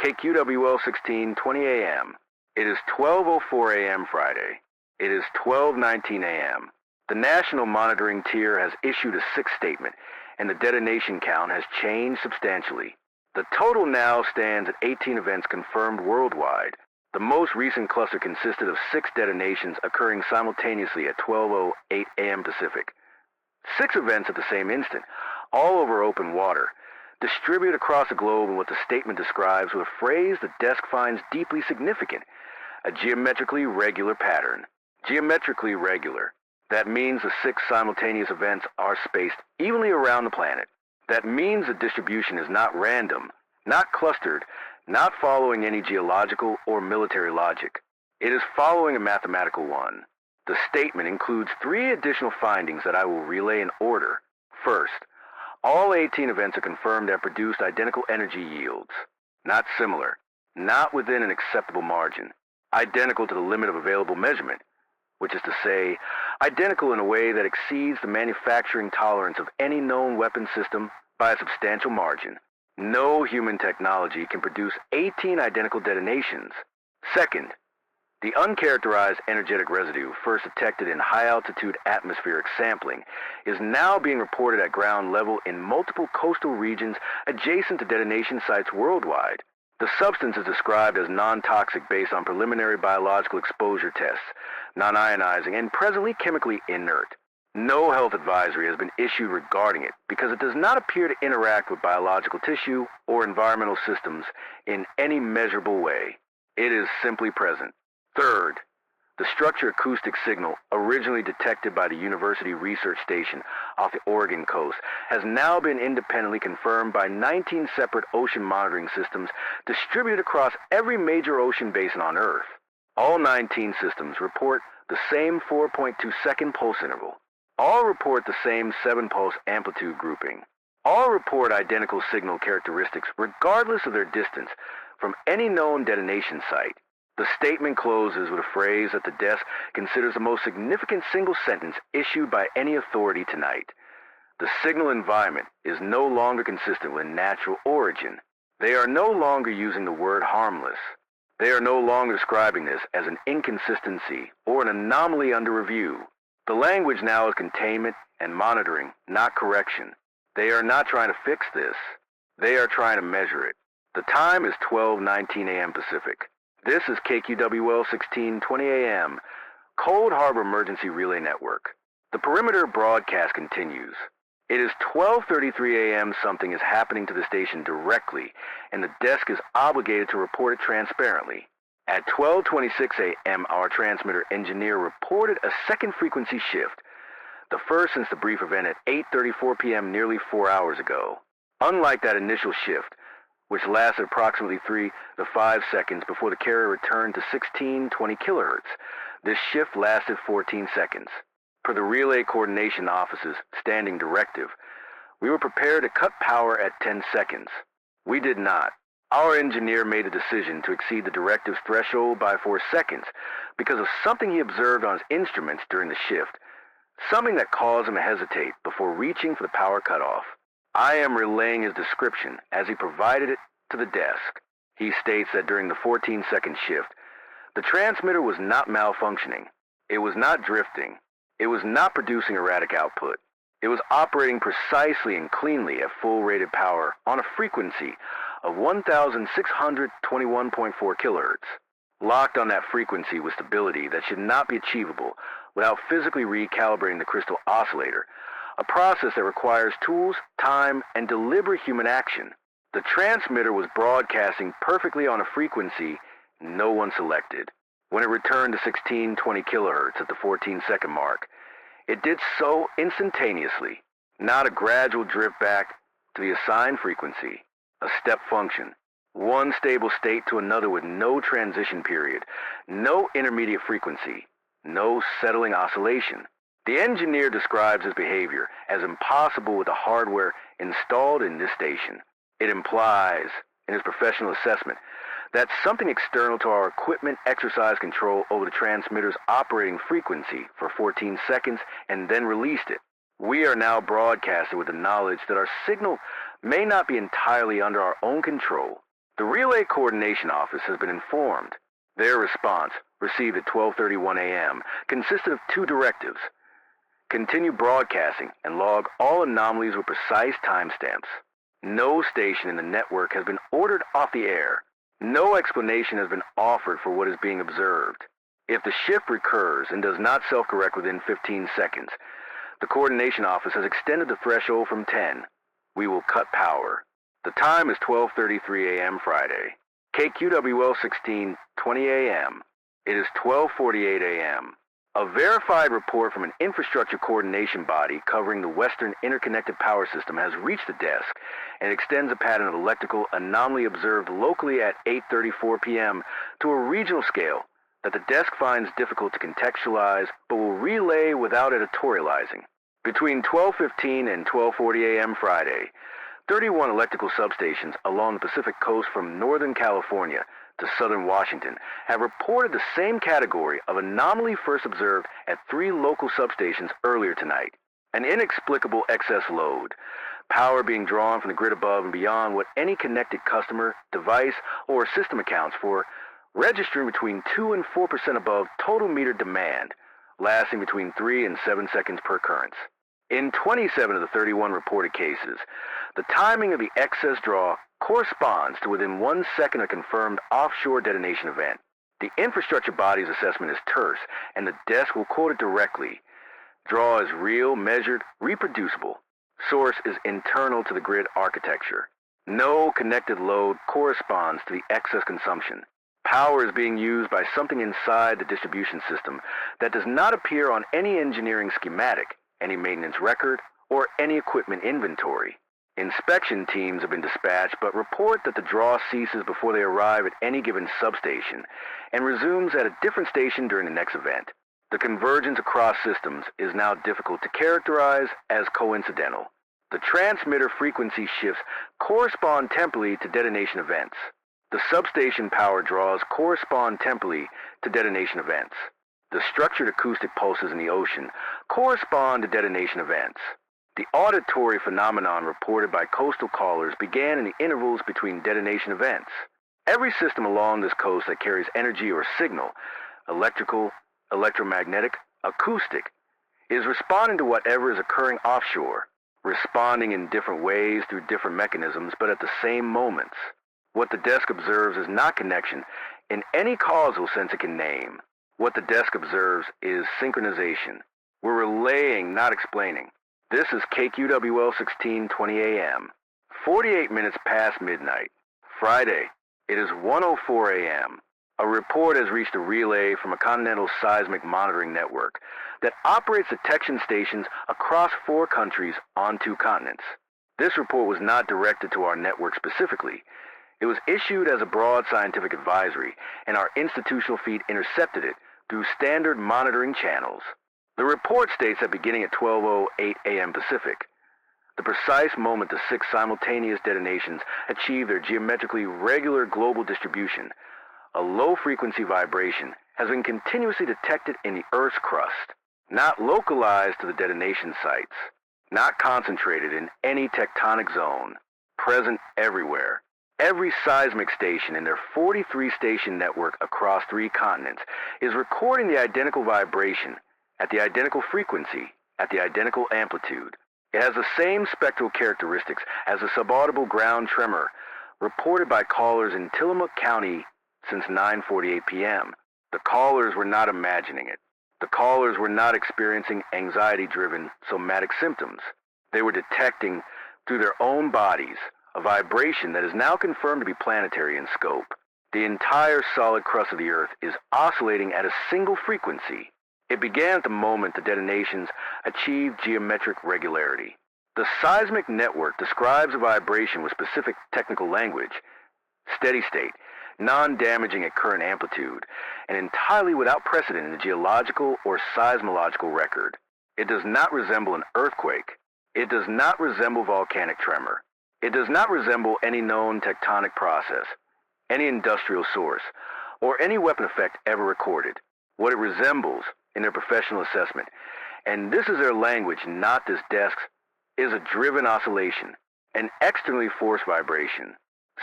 KQWL 1620 AM. It is 12:04 a.m. Friday. It is 12:19 a.m. The National Monitoring Tier has issued a 6th statement, and the detonation count has changed substantially. The total now stands at 18 events confirmed worldwide. The most recent cluster consisted of 6 detonations occurring simultaneously at 12:08 a.m. Pacific. 6 events at the same instant, all over open water, distributed across the globe in what the statement describes with a phrase the desk finds deeply significant: a geometrically regular pattern. Geometrically regular. That means the 6 simultaneous events are spaced evenly around the planet. That means the distribution is not random, not clustered, not following any geological or military logic. It is following a mathematical one. The statement includes 3 additional findings that I will relay in order. First, all 18 events are confirmed to have produced identical energy yields. Not similar, not within an acceptable margin, identical to the limit of available measurement, which is to say, identical in a way that exceeds the manufacturing tolerance of any known weapon system by a substantial margin. No human technology can produce 18 identical detonations. Second, the uncharacterized energetic residue first detected in high-altitude atmospheric sampling is now being reported at ground level in multiple coastal regions adjacent to detonation sites worldwide. The substance is described as non-toxic based on preliminary biological exposure tests, non-ionizing, and presently chemically inert. No health advisory has been issued regarding it because it does not appear to interact with biological tissue or environmental systems in any measurable way. It is simply present. Third, the structure acoustic signal originally detected by the University Research Station off the Oregon coast has now been independently confirmed by 19 separate ocean monitoring systems distributed across every major ocean basin on Earth. All 19 systems report the same 4.2-second pulse interval. All report the same 7-pulse amplitude grouping. All report identical signal characteristics regardless of their distance from any known detonation site. The statement closes with a phrase that the desk considers the most significant single sentence issued by any authority tonight. The signal environment is no longer consistent with natural origin. They are no longer using the word harmless. They are no longer describing this as an inconsistency or an anomaly under review. The language now is containment and monitoring, not correction. They are not trying to fix this. They are trying to measure it. The time is 12:19 a.m. Pacific. This is KQWL 1620 AM, Cold Harbor Emergency Relay Network. The perimeter broadcast continues. It is 12:33 a.m. Something is happening to the station directly, and the desk is obligated to report it transparently. At 12:26 a.m., our transmitter engineer reported a second frequency shift, the first since the brief event at 8:34 p.m. nearly 4 hours ago. Unlike that initial shift, which lasted approximately 3 to 5 seconds before the carrier returned to 1620 kilohertz. This shift lasted 14 seconds. Per the Relay Coordination Office's standing directive, we were prepared to cut power at 10 seconds. We did not. Our engineer made a decision to exceed the directive's threshold by 4 seconds because of something he observed on his instruments during the shift, something that caused him to hesitate before reaching for the power cutoff. I am relaying his description as he provided it to the desk. He states that during the 14-second shift, the transmitter was not malfunctioning. It was not drifting. It was not producing erratic output. It was operating precisely and cleanly at full rated power on a frequency of 1,621.4 kilohertz. Locked on that frequency with stability that should not be achievable without physically recalibrating the crystal oscillator, a process that requires tools, time, and deliberate human action. The transmitter was broadcasting perfectly on a frequency no one selected. When it returned to 1620 kilohertz at the 14-second mark, it did so instantaneously, not a gradual drift back to the assigned frequency, a step function, one stable state to another with no transition period, no intermediate frequency, no settling oscillation. The engineer describes his behavior as impossible with the hardware installed in this station. It implies, in his professional assessment, that something external to our equipment exercised control over the transmitter's operating frequency for 14 seconds and then released it. We are now broadcasting with the knowledge that our signal may not be entirely under our own control. The Relay Coordination Office has been informed. Their response, received at 12:31 a.m., consisted of 2 directives. Continue broadcasting and log all anomalies with precise timestamps. No station in the network has been ordered off the air. No explanation has been offered for what is being observed. If the shift recurs and does not self-correct within 15 seconds, the coordination office has extended the threshold from 10. We will cut power. The time is 12:33 a.m. Friday. KQWL 16, 20 a.m. It is 12:48 a.m. A verified report from an infrastructure coordination body covering the Western Interconnected Power System has reached the desk and extends a pattern of electrical anomaly observed locally at 8:34 p.m. to a regional scale that the desk finds difficult to contextualize but will relay without editorializing. Between 12:15 and 12:40 a.m. Friday, 31 electrical substations along the Pacific coast from Northern California to Southern Washington have reported the same category of anomaly first observed at 3 local substations earlier tonight. An inexplicable excess load, power being drawn from the grid above and beyond what any connected customer, device, or system accounts for, registering between 2 and 4% above total meter demand, lasting between 3 and 7 seconds per occurrence. In 27 of the 31 reported cases, the timing of the excess draw corresponds to within 1 second of a confirmed offshore detonation event. The infrastructure body's assessment is terse, and the desk will quote it directly. Draw is real, measured, reproducible. Source is internal to the grid architecture. No connected load corresponds to the excess consumption. Power is being used by something inside the distribution system that does not appear on any engineering schematic, any maintenance record, or any equipment inventory. Inspection teams have been dispatched but report that the draw ceases before they arrive at any given substation and resumes at a different station during the next event. The convergence across systems is now difficult to characterize as coincidental. The transmitter frequency shifts correspond temporally to detonation events. The substation power draws correspond temporally to detonation events. The structured acoustic pulses in the ocean correspond to detonation events. The auditory phenomenon reported by coastal callers began in the intervals between detonation events. Every system along this coast that carries energy or signal, electrical, electromagnetic, acoustic, is responding to whatever is occurring offshore, responding in different ways through different mechanisms, but at the same moments. What the desk observes is not connection in any causal sense it can name. What the desk observes is synchronization. We're relaying, not explaining. This is KQWL 1620 AM. 48 minutes past midnight. Friday. It is 1:04 a.m. A report has reached a relay from a continental seismic monitoring network that operates detection stations across 4 countries on 2 continents. This report was not directed to our network specifically. It was issued as a broad scientific advisory, and our institutional feed intercepted it through standard monitoring channels. The report states that beginning at 12:08 a.m. Pacific, the precise moment the 6 simultaneous detonations achieved their geometrically regular global distribution, a low-frequency vibration has been continuously detected in the Earth's crust, not localized to the detonation sites, not concentrated in any tectonic zone, present everywhere. Every seismic station in their 43-station network across 3 continents is recording the identical vibration, at the identical frequency, at the identical amplitude. It has the same spectral characteristics as the subaudible ground tremor reported by callers in Tillamook County since 9:48 p.m. The callers were not imagining it. The callers were not experiencing anxiety-driven somatic symptoms. They were detecting, through their own bodies, a vibration that is now confirmed to be planetary in scope. The entire solid crust of the Earth is oscillating at a single frequency. It began at the moment the detonations achieved geometric regularity. The seismic network describes a vibration with specific technical language, steady state, non-damaging at current amplitude, and entirely without precedent in the geological or seismological record. It does not resemble an earthquake. It does not resemble volcanic tremor. It does not resemble any known tectonic process, any industrial source, or any weapon effect ever recorded. What it resembles, in their professional assessment, and this is their language, not this desk's, is a driven oscillation, an externally forced vibration.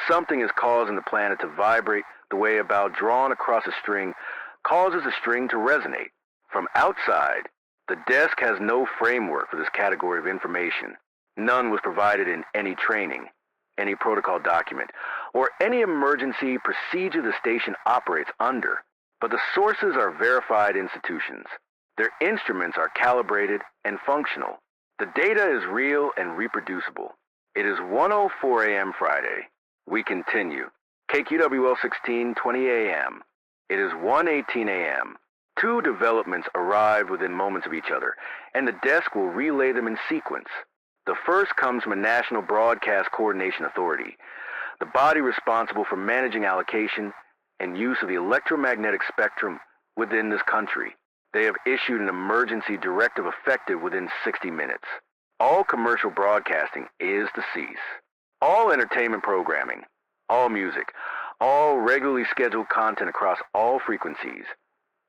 Something is causing the planet to vibrate the way a bow drawn across a string causes a string to resonate. From outside, the desk has no framework for this category of information. None was provided in any training. any protocol document, or any emergency procedure the station operates under, but the sources are verified institutions. Their instruments are calibrated and functional. The data is real and reproducible. It is 1:04 a.m. Friday. We continue. KQWL 1620 a.m. It is 1:18 a.m. Two developments arrived within moments of each other, and the desk will relay them in sequence. The first comes from a National Broadcast Coordination Authority, the body responsible for managing allocation and use of the electromagnetic spectrum within this country. They have issued an emergency directive effective within 60 minutes. All commercial broadcasting is to cease. All entertainment programming, all music, all regularly scheduled content across all frequencies,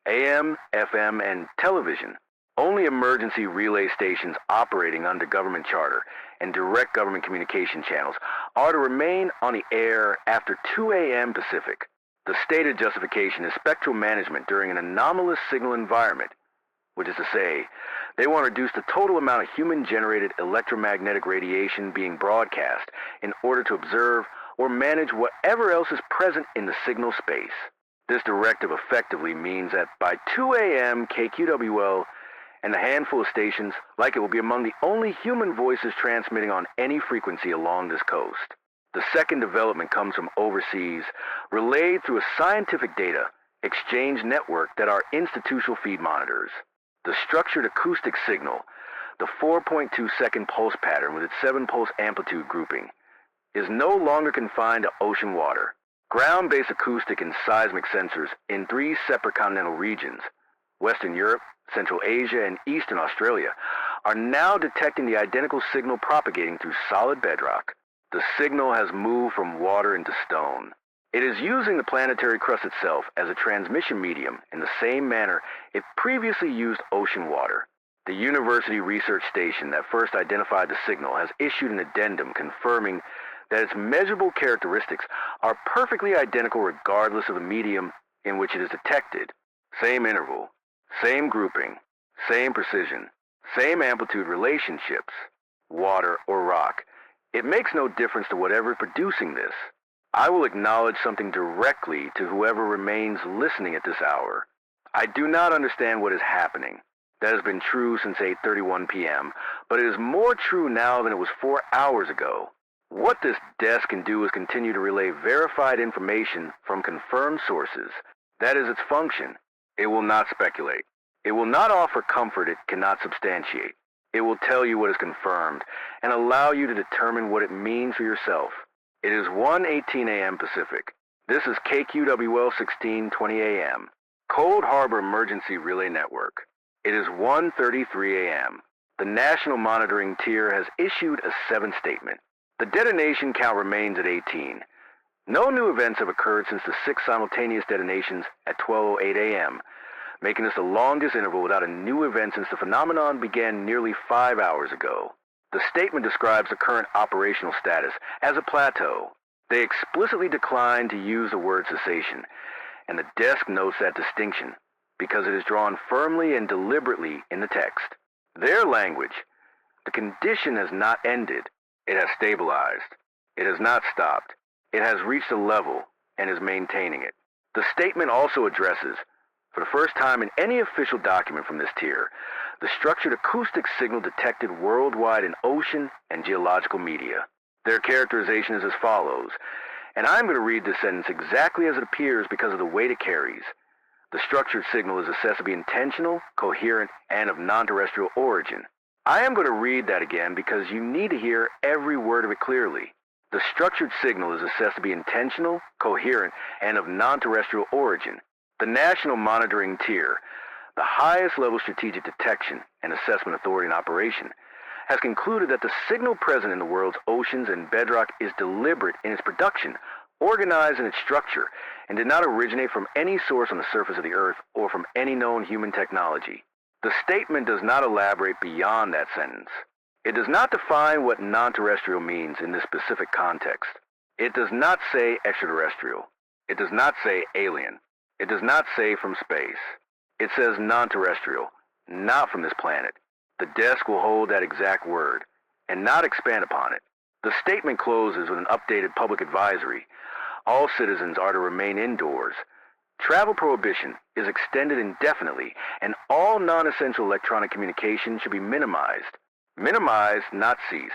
AM, FM, and television. Only emergency relay stations operating under government charter and direct government communication channels are to remain on the air after 2 a.m. Pacific. The stated justification is spectral management during an anomalous signal environment, which is to say, they want to reduce the total amount of human-generated electromagnetic radiation being broadcast in order to observe or manage whatever else is present in the signal space. This directive effectively means that by 2 a.m. KQWL and a handful of stations like it will be among the only human voices transmitting on any frequency along this coast. The second development comes from overseas, relayed through a scientific data exchange network that are institutional feed monitors. The structured acoustic signal, the 4.2-second pulse pattern with its 7-pulse amplitude grouping, is no longer confined to ocean water. Ground-based acoustic and seismic sensors in 3 separate continental regions, Western Europe, Central Asia, and Eastern Australia, are now detecting the identical signal propagating through solid bedrock. The signal has moved from water into stone. It is using the planetary crust itself as a transmission medium in the same manner it previously used ocean water. The university research station that first identified the signal has issued an addendum confirming that its measurable characteristics are perfectly identical regardless of the medium in which it is detected. Same interval, same grouping, same precision, same amplitude relationships, water or rock. It makes no difference to whatever is producing this. I will acknowledge something directly to whoever remains listening at this hour. I do not understand what is happening. That has been true since 8:31 p.m., but it is more true now than it was 4 hours ago. What this desk can do is continue to relay verified information from confirmed sources. That is its function. It will not speculate. It will not offer comfort it cannot substantiate. It will tell you what is confirmed and allow you to determine what it means for yourself. It is 1:18 a.m. Pacific. This is KQWL 1620 a.m. Cold Harbor Emergency Relay Network. It is 1:33 a.m. The National Monitoring Tier has issued a 7th statement. The detonation count remains at 18. No new events have occurred since the 6 simultaneous detonations at 12:08 a.m., making this the longest interval without a new event since the phenomenon began nearly 5 hours ago. The statement describes the current operational status as a plateau. They explicitly decline to use the word cessation, and the desk notes that distinction because it is drawn firmly and deliberately in the text. Their language: the condition has not ended. It has stabilized. It has not stopped. It has reached a level and is maintaining it. The statement also addresses, for the first time in any official document from this tier, the structured acoustic signal detected worldwide in ocean and geological media. Their characterization is as follows, and I'm going to read this sentence exactly as it appears because of the weight it carries. The structured signal is assessed to be intentional, coherent, and of non-terrestrial origin. I am going to read that again because you need to hear every word of it clearly. The structured signal is assessed to be intentional, coherent, and of non-terrestrial origin. The National Monitoring Tier, the highest level strategic detection and assessment authority in operation, has concluded that the signal present in the world's oceans and bedrock is deliberate in its production, organized in its structure, and did not originate from any source on the surface of the Earth or from any known human technology. The statement does not elaborate beyond that sentence. It does not define what non-terrestrial means in this specific context. It does not say extraterrestrial. It does not say alien. It does not say from space. It says non-terrestrial, not from this planet. The desk will hold that exact word and not expand upon it. The statement closes with an updated public advisory. All citizens are to remain indoors. Travel prohibition is extended indefinitely, and all non-essential electronic communication should be minimized. Minimize, not cease.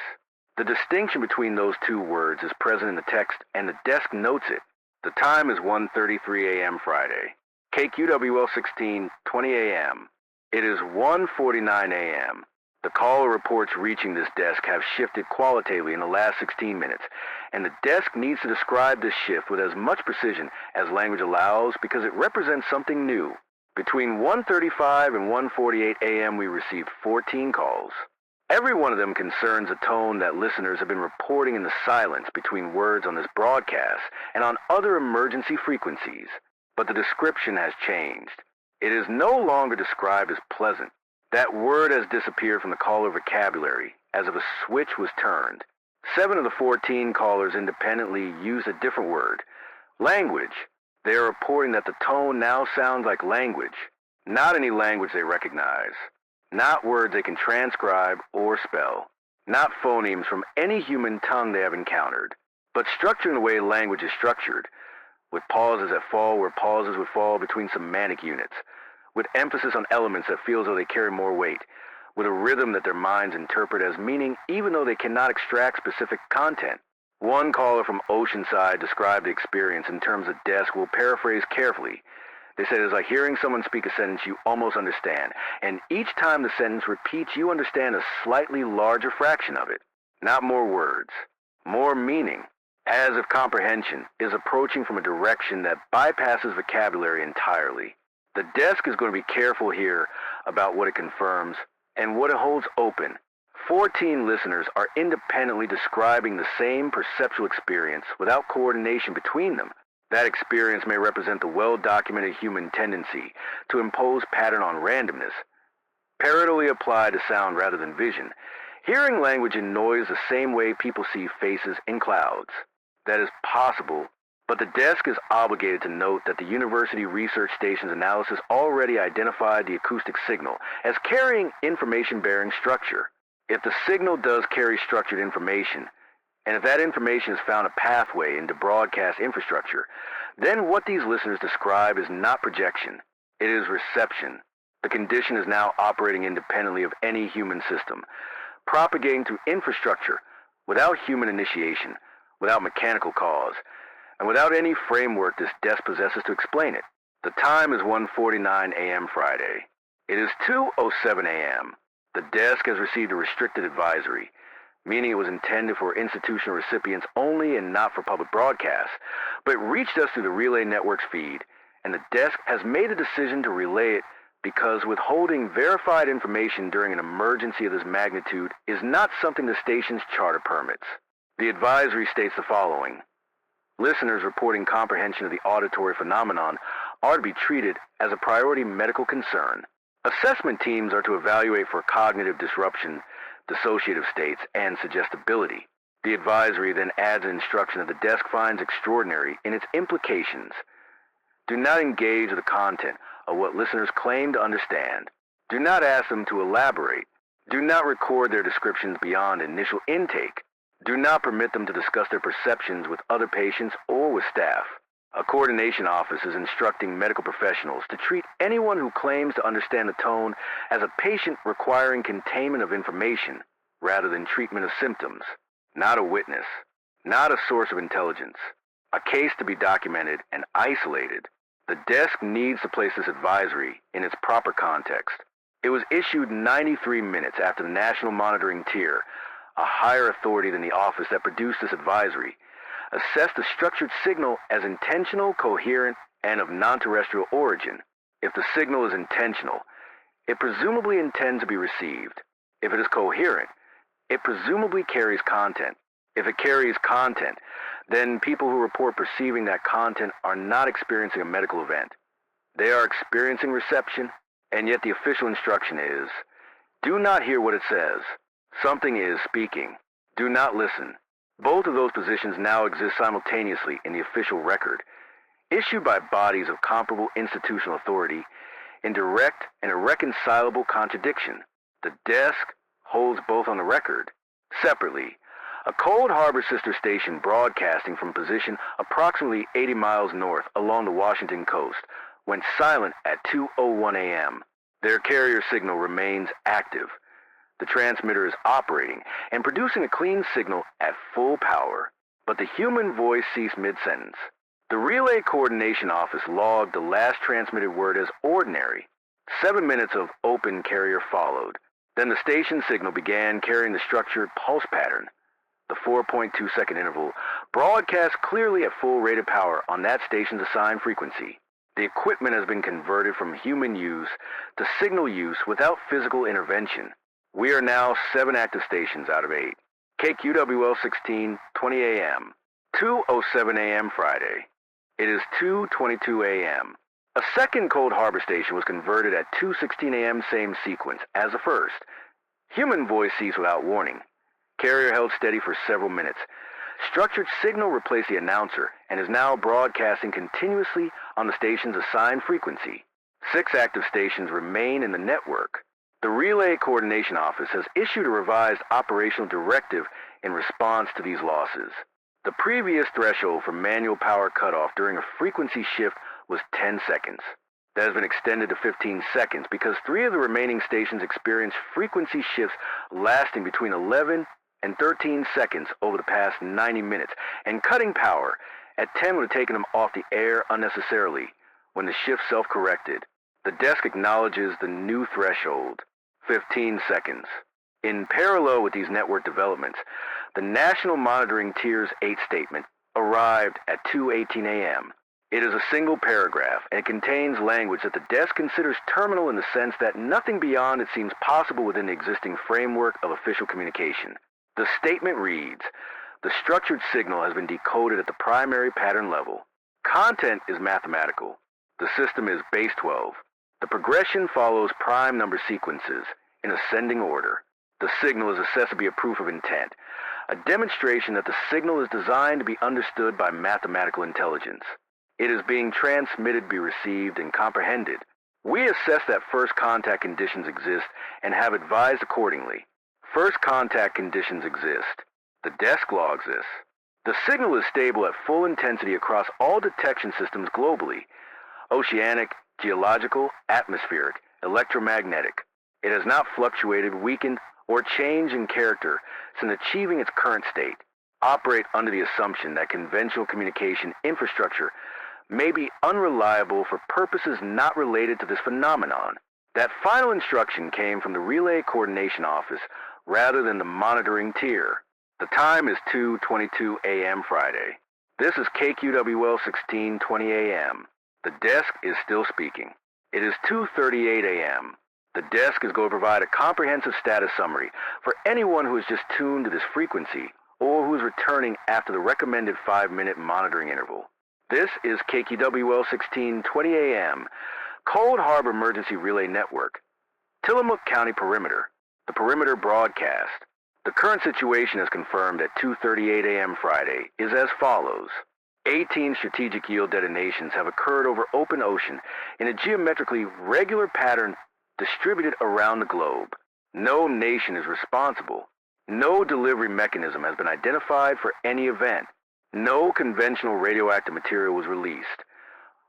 The distinction between those two words is present in the text, and the desk notes it. The time is 1:33 a.m. Friday. KQWL 16, 20 a.m. It is 1:49 a.m. The caller reports reaching this desk have shifted qualitatively in the last 16 minutes, and the desk needs to describe this shift with as much precision as language allows because it represents something new. Between 1:35 and 1:48 a.m. we received 14 calls. Every one of them concerns a tone that listeners have been reporting in the silence between words on this broadcast and on other emergency frequencies. But the description has changed. It is no longer described as pleasant. That word has disappeared from the caller vocabulary, as if a switch was turned. 7 of the 14 callers independently used a different word. Language. They are reporting that the tone now sounds like language. Not any language they recognize. Not words they can transcribe or spell. Not phonemes from any human tongue they have encountered. But structuring the way language is structured, with pauses that fall where pauses would fall between semantic units, with emphasis on elements that feel as though they carry more weight, with a rhythm that their minds interpret as meaning even though they cannot extract specific content. One caller from Oceanside described the experience in terms of desk we'll paraphrase carefully. They said it's like hearing someone speak a sentence you almost understand, and each time the sentence repeats you understand a slightly larger fraction of it. Not more words, more meaning, as if comprehension is approaching from a direction that bypasses vocabulary entirely. The desk is going to be careful here about what it confirms and what it holds open. 14 listeners are independently describing the same perceptual experience without coordination between them. That experience may represent the well-documented human tendency to impose pattern on randomness, paritally applied to sound rather than vision, hearing language in noise the same way people see faces in clouds. That is possible, but the desk is obligated to note that the University Research Station's analysis already identified the acoustic signal as carrying information-bearing structure. If the signal does carry structured information, and if that information has found a pathway into broadcast infrastructure, then what these listeners describe is not projection. It is reception. The condition is now operating independently of any human system, propagating through infrastructure without human initiation, without mechanical cause, and without any framework this desk possesses to explain it. The time is 1:49 a.m. Friday. It is 2:07 a.m. The desk has received a restricted advisory, meaning it was intended for institutional recipients only and not for public broadcasts, but it reached us through the Relay Network's feed, and the desk has made a decision to relay it because withholding verified information during an emergency of this magnitude is not something the station's charter permits. The advisory states the following. Listeners reporting comprehension of the auditory phenomenon are to be treated as a priority medical concern. Assessment teams are to evaluate for cognitive disruption, dissociative states, and suggestibility. The advisory then adds an instruction that the desk finds extraordinary in its implications. Do not engage with the content of what listeners claim to understand. Do not ask them to elaborate. Do not record their descriptions beyond initial intake. Do not permit them to discuss their perceptions with other patients or with staff. A coordination office is instructing medical professionals to treat anyone who claims to understand the tone as a patient requiring containment of information rather than treatment of symptoms. Not a witness. Not a source of intelligence. A case to be documented and isolated. The desk needs to place this advisory in its proper context. It was issued 93 minutes after the National Monitoring Tier, a higher authority than the office that produced this advisory, assessed the structured signal as intentional, coherent, and of non-terrestrial origin. If the signal is intentional, it presumably intends to be received. If it is coherent, it presumably carries content. If it carries content, then people who report perceiving that content are not experiencing a medical event. They are experiencing reception, and yet the official instruction is, do not hear what it says. Something is speaking. Do not listen. Both of those positions now exist simultaneously in the official record, issued by bodies of comparable institutional authority, in direct and irreconcilable contradiction. The desk holds both on the record. Separately, A Cold Harbor sister station broadcasting from position approximately 80 miles north along the Washington coast went silent at 2:01 a.m. Their carrier signal remains active. The transmitter is operating and producing a clean signal at full power, but the human voice ceased mid-sentence. The Relay Coordination Office logged the last transmitted word as ordinary. 7 minutes of open carrier followed. Then the station signal began carrying the structured pulse pattern. The 4.2-second interval broadcast clearly at full rated power on that station's assigned frequency. The equipment has been converted from human use to signal use without physical intervention. We are now 7 active stations out of 8. KQWL 16, 20 a.m. 2:07 a.m. Friday. It is 2:22 a.m. A second Cold Harbor station was converted at 2:16 a.m. same sequence as the first. Human voice ceased without warning. Carrier held steady for several minutes. Structured signal replaced the announcer and is now broadcasting continuously on the station's assigned frequency. 6 active stations remain in the network. The Relay Coordination Office has issued a revised operational directive in response to these losses. The previous threshold for manual power cutoff during a frequency shift was 10 seconds. That has been extended to 15 seconds because 3 of the remaining stations experienced frequency shifts lasting between 11 and 13 seconds over the past 90 minutes, and cutting power at 10 would have taken them off the air unnecessarily when the shift self-corrected. The desk acknowledges the new threshold, 15 seconds. In parallel with these network developments, the National Monitoring Tier's 8 statement arrived at 2:18 a.m. It is a single paragraph, and it contains language that the desk considers terminal in the sense that nothing beyond it seems possible within the existing framework of official communication. The statement reads, "The structured signal has been decoded at the primary pattern level. Content is mathematical. The system is base 12. The progression follows prime number sequences in ascending order. The signal is assessed to be a proof of intent, a demonstration that the signal is designed to be understood by mathematical intelligence. It is being transmitted to be received and comprehended. We assess that first contact conditions exist and have advised accordingly. First contact conditions exist. The desk logs this. The signal is stable at full intensity across all detection systems globally: oceanic, geological, atmospheric, electromagnetic. It has not fluctuated, weakened, or changed in character since achieving its current state. Operate under the assumption that conventional communication infrastructure may be unreliable for purposes not related to this phenomenon." That final instruction came from the Relay Coordination Office rather than the monitoring tier. The time is 2:22 a.m. Friday. This is KQWL 16, 20 a.m. The desk is still speaking. It is 2:38 a.m. The desk is going to provide a comprehensive status summary for anyone who has just tuned to this frequency or who is returning after the recommended 5-minute monitoring interval. This is KQWL 16, 20 a.m. Cold Harbor Emergency Relay Network. Tillamook County Perimeter. The Perimeter Broadcast. The current situation as confirmed at 2:38 a.m. Friday is as follows. 18 strategic yield detonations have occurred over open ocean in a geometrically regular pattern distributed around the globe. No nation is responsible. No delivery mechanism has been identified for any event. No conventional radioactive material was released.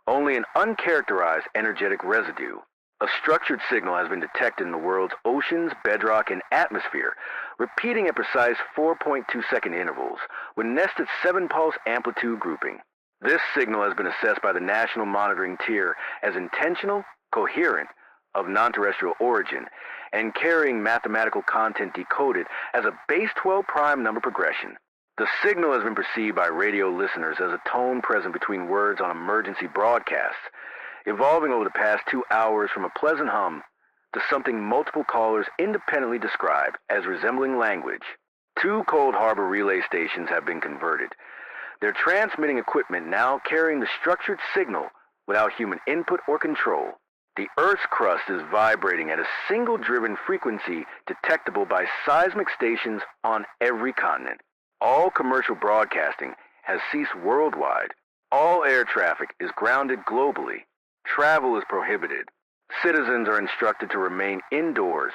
Only an uncharacterized energetic residue. A structured signal has been detected in the world's oceans, bedrock, and atmosphere, repeating at precise 4.2-second intervals with nested 7-pulse amplitude grouping. This signal has been assessed by the National Monitoring Tier as intentional, coherent, of non-terrestrial origin, and carrying mathematical content decoded as a base 12 prime number progression. The signal has been perceived by radio listeners as a tone present between words on emergency broadcasts, evolving over the past 2 hours from a pleasant hum to something multiple callers independently describe as resembling language. 2 Cold Harbor relay stations have been converted. Their transmitting equipment now carrying the structured signal without human input or control. The Earth's crust is vibrating at a single-driven frequency detectable by seismic stations on every continent. All commercial broadcasting has ceased worldwide. All air traffic is grounded globally. Travel is prohibited. Citizens are instructed to remain indoors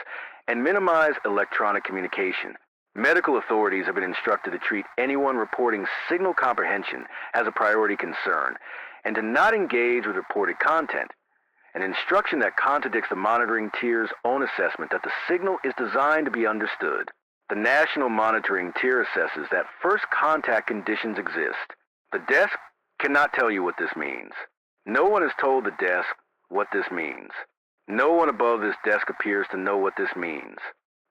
and minimize electronic communication. Medical authorities have been instructed to treat anyone reporting signal comprehension as a priority concern and to not engage with reported content, an instruction that contradicts the monitoring tier's own assessment that the signal is designed to be understood. The National Monitoring Tier assesses that first contact conditions exist. The desk cannot tell you what this means. No one has told the desk what this means. No one above this desk appears to know what this means.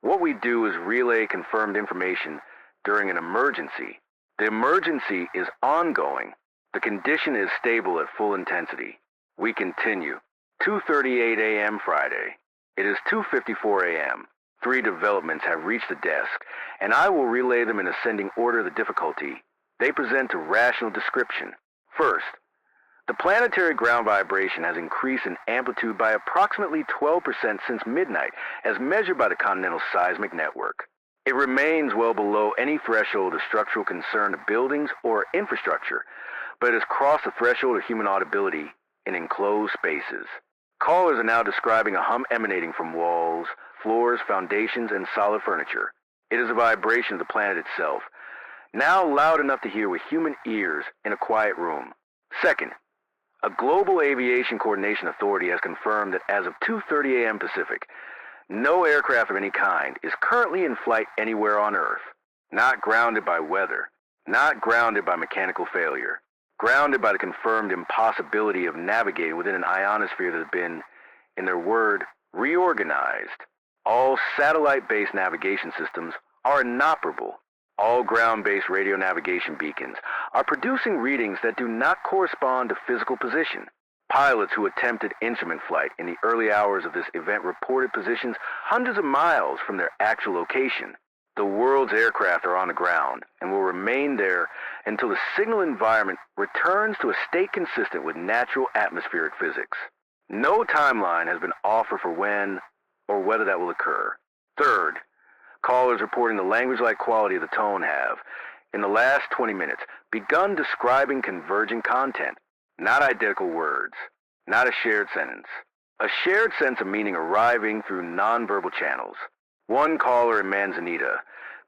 What we do is relay confirmed information during an emergency. The emergency is ongoing. The condition is stable at full intensity. We continue. 2:38 a.m. Friday. It is 2:54 a.m. 3 developments have reached the desk, and I will relay them in ascending order of the difficulty they present to rational description. First, the planetary ground vibration has increased in amplitude by approximately 12% since midnight, as measured by the Continental Seismic Network. It remains well below any threshold of structural concern to buildings or infrastructure, but it has crossed the threshold of human audibility in enclosed spaces. Callers are now describing a hum emanating from walls, floors, foundations, and solid furniture. It is a vibration of the planet itself, now loud enough to hear with human ears in a quiet room. Second, a global aviation coordination authority has confirmed that as of 2:30 a.m. Pacific, no aircraft of any kind is currently in flight anywhere on Earth. Not grounded by weather, not grounded by mechanical failure, grounded by the confirmed impossibility of navigating within an ionosphere that has been, in their word, reorganized. All satellite-based navigation systems are inoperable. All ground-based radio navigation beacons are producing readings that do not correspond to physical position. Pilots who attempted instrument flight in the early hours of this event reported positions hundreds of miles from their actual location. The world's aircraft are on the ground and will remain there until the signal environment returns to a state consistent with natural atmospheric physics. No timeline has been offered for when or whether that will occur. Third, callers reporting the language-like quality of the tone have, in the last 20 minutes, begun describing convergent content, not identical words, not a shared sentence. A shared sense of meaning arriving through nonverbal channels. One caller in Manzanita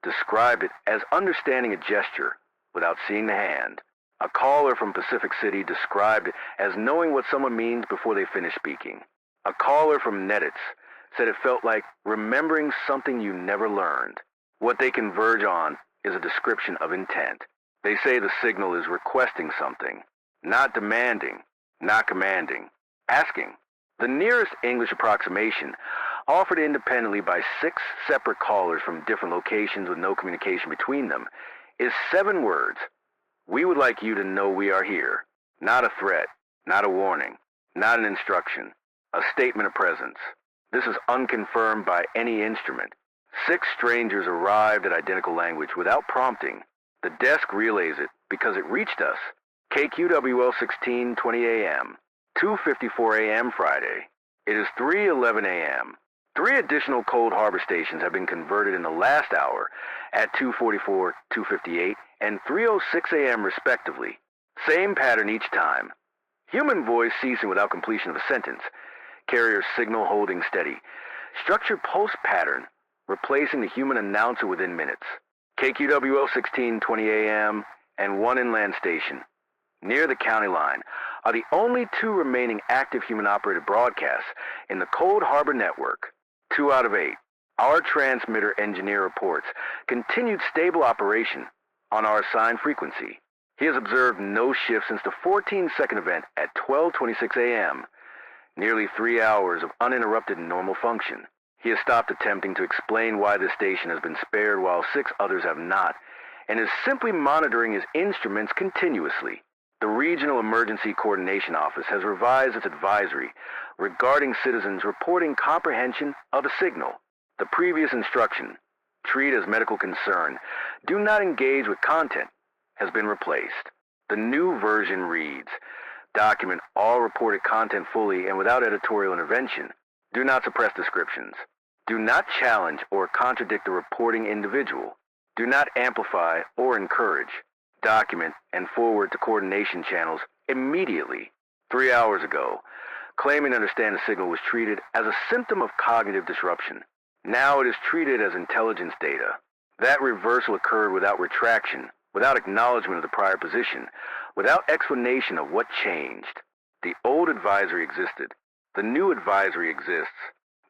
described it as understanding a gesture without seeing the hand. A caller from Pacific City described it as knowing what someone means before they finish speaking. A caller from Nettitz said it felt like remembering something you never learned. What they converge on is a description of intent. They say the signal is requesting something, not demanding, not commanding, asking. The nearest English approximation, offered independently by 6 separate callers from different locations with no communication between them, is 7 words. We would like you to know we are here. Not a threat, not a warning, not an instruction, a statement of presence. This is unconfirmed by any instrument. 6 strangers arrived at identical language without prompting. The desk relays it because it reached us. KQWL 16:20 a.m., 2:54 a.m. Friday. It is 3:11 a.m. 3 additional Cold Harbor stations have been converted in the last hour at 2:44, 2:58, and 3:06 a.m. respectively. Same pattern each time. Human voice ceasing without completion of a sentence. Carrier signal holding steady. Structured pulse pattern replacing the human announcer within minutes. KQWL 16:20 a.m. and 1 inland station, near the county line, are the only 2 remaining active human-operated broadcasts in the Cold Harbor network. 2 out of 8. Our transmitter engineer reports continued stable operation on our assigned frequency. He has observed no shift since the 14-second event at 12:26 a.m., nearly 3 hours of uninterrupted normal function. He has stopped attempting to explain why this station has been spared while 6 others have not, and is simply monitoring his instruments continuously. The Regional Emergency Coordination Office has revised its advisory regarding citizens reporting comprehension of a signal. The previous instruction, treat as medical concern, do not engage with content, has been replaced. The new version reads, document all reported content fully and without editorial intervention. Do not suppress descriptions. Do not challenge or contradict the reporting individual. Do not amplify or encourage. Document and forward to coordination channels immediately. 3 hours ago, claiming to understand the signal was treated as a symptom of cognitive disruption. Now it is treated as intelligence data. That reversal occurred without retraction, without acknowledgement of the prior position, without explanation of what changed. The old advisory existed. The new advisory exists.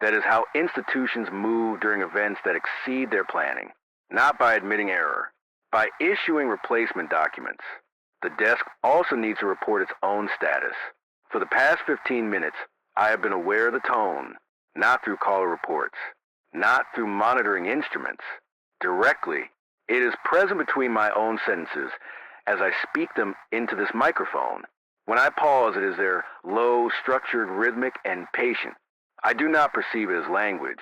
That is how institutions move during events that exceed their planning, not by admitting error, by issuing replacement documents. The desk also needs to report its own status. For the past 15 minutes, I have been aware of the tone, not through caller reports, not through monitoring instruments. Directly, it is present between my own sentences as I speak them into this microphone. When I pause, it is there, low, structured, rhythmic, and patient. I do not perceive it as language.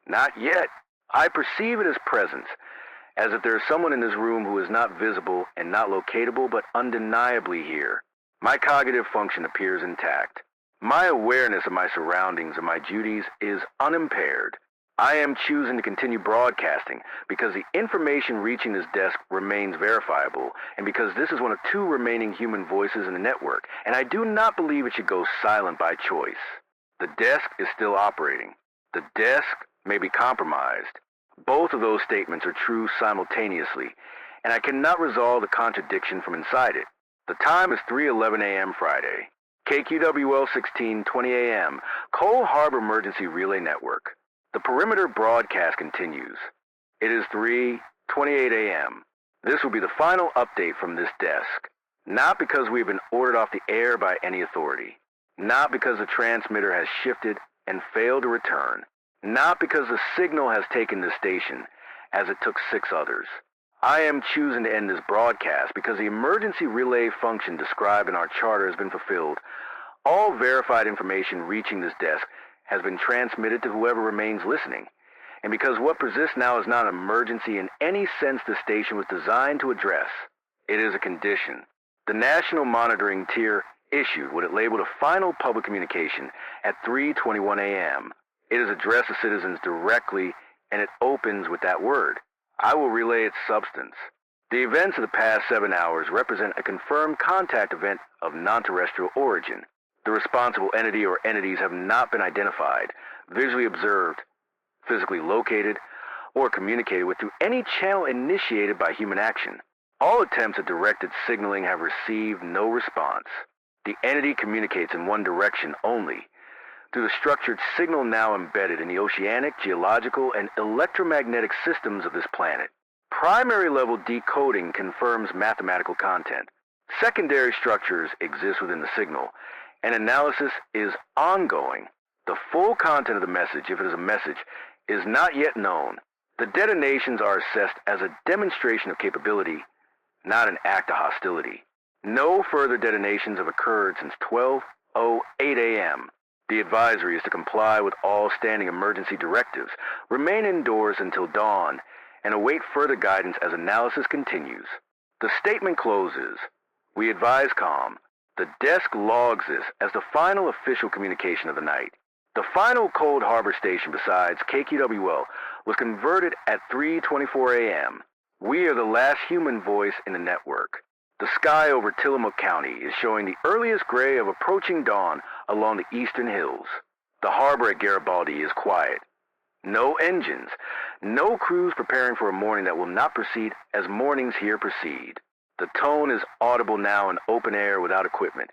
Not yet. I perceive it as presence, as if there is someone in this room who is not visible and not locatable, but undeniably here. My cognitive function appears intact. My awareness of my surroundings and my duties is unimpaired. I am choosing to continue broadcasting because the information reaching this desk remains verifiable, and because this is one of two remaining human voices in the network, and I do not believe it should go silent by choice. The desk is still operating. The desk may be compromised. Both of those statements are true simultaneously, and I cannot resolve the contradiction from inside it. The time is 3:11 a.m. Friday. KQWL 1620 a.m. Cole Harbor Emergency Relay Network. The perimeter broadcast continues. It is 3:28 a.m. This will be the final update from this desk. Not because we have been ordered off the air by any authority. Not because the transmitter has shifted and failed to return. Not because the signal has taken this station, as it took 6 others. I am choosing to end this broadcast because the emergency relay function described in our charter has been fulfilled. All verified information reaching this desk has been transmitted to whoever remains listening. And because what persists now is not an emergency in any sense the station was designed to address, it is a condition. The National Monitoring Tier issued what it labeled a final public communication at 3:21 a.m. It is addressed to citizens directly, and it opens with that word. I will relay its substance. The events of the past 7 hours represent a confirmed contact event of non-terrestrial origin. The responsible entity or entities have not been identified, visually observed, physically located, or communicated with through any channel initiated by human action. All attempts at directed signaling have received no response. The entity communicates in one direction only, through the structured signal now embedded in the oceanic, geological, and electromagnetic systems of this planet. Primary level decoding confirms mathematical content. Secondary structures exist within the signal, and analysis is ongoing. The full content of the message, if it is a message, is not yet known. The detonations are assessed as a demonstration of capability, not an act of hostility. No further detonations have occurred since 12:08 a.m. The advisory is to comply with all standing emergency directives, remain indoors until dawn, and await further guidance as analysis continues. The statement closes. We advise calm. The desk logs this as the final official communication of the night. The final Cold Harbor station besides KQWL was converted at 3:24 a.m. We are the last human voice in the network. The sky over Tillamook County is showing the earliest gray of approaching dawn along the eastern hills. The harbor at Garibaldi is quiet. No engines, no crews preparing for a morning that will not proceed as mornings here proceed. The tone is audible now in open air without equipment.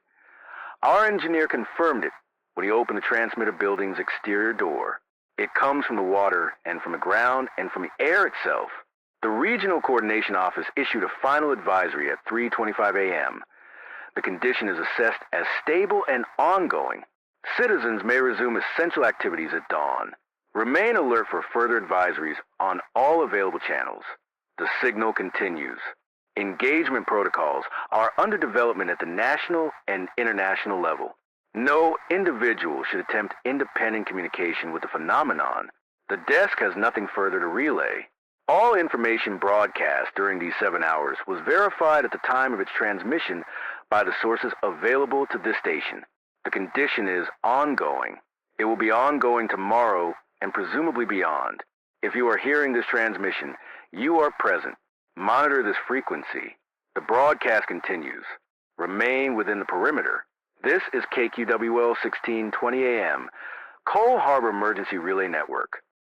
Our engineer confirmed it when he opened the transmitter building's exterior door. It comes from the water and from the ground and from the air itself. The Regional Coordination Office issued a final advisory at 3:25 a.m. The condition is assessed as stable and ongoing. Citizens may resume essential activities at dawn. Remain alert for further advisories on all available channels. The signal continues. Engagement protocols are under development at the national and international level. No individual should attempt independent communication with the phenomenon. The desk has nothing further to relay. All information broadcast during these 7 hours was verified at the time of its transmission by the sources available to this station. The condition is ongoing. It will be ongoing tomorrow and presumably beyond. If you are hearing this transmission, you are present. Monitor this frequency. The broadcast continues. Remain within the perimeter. This is KQWL 1620 AM, Cole Harbor Emergency Relay Network.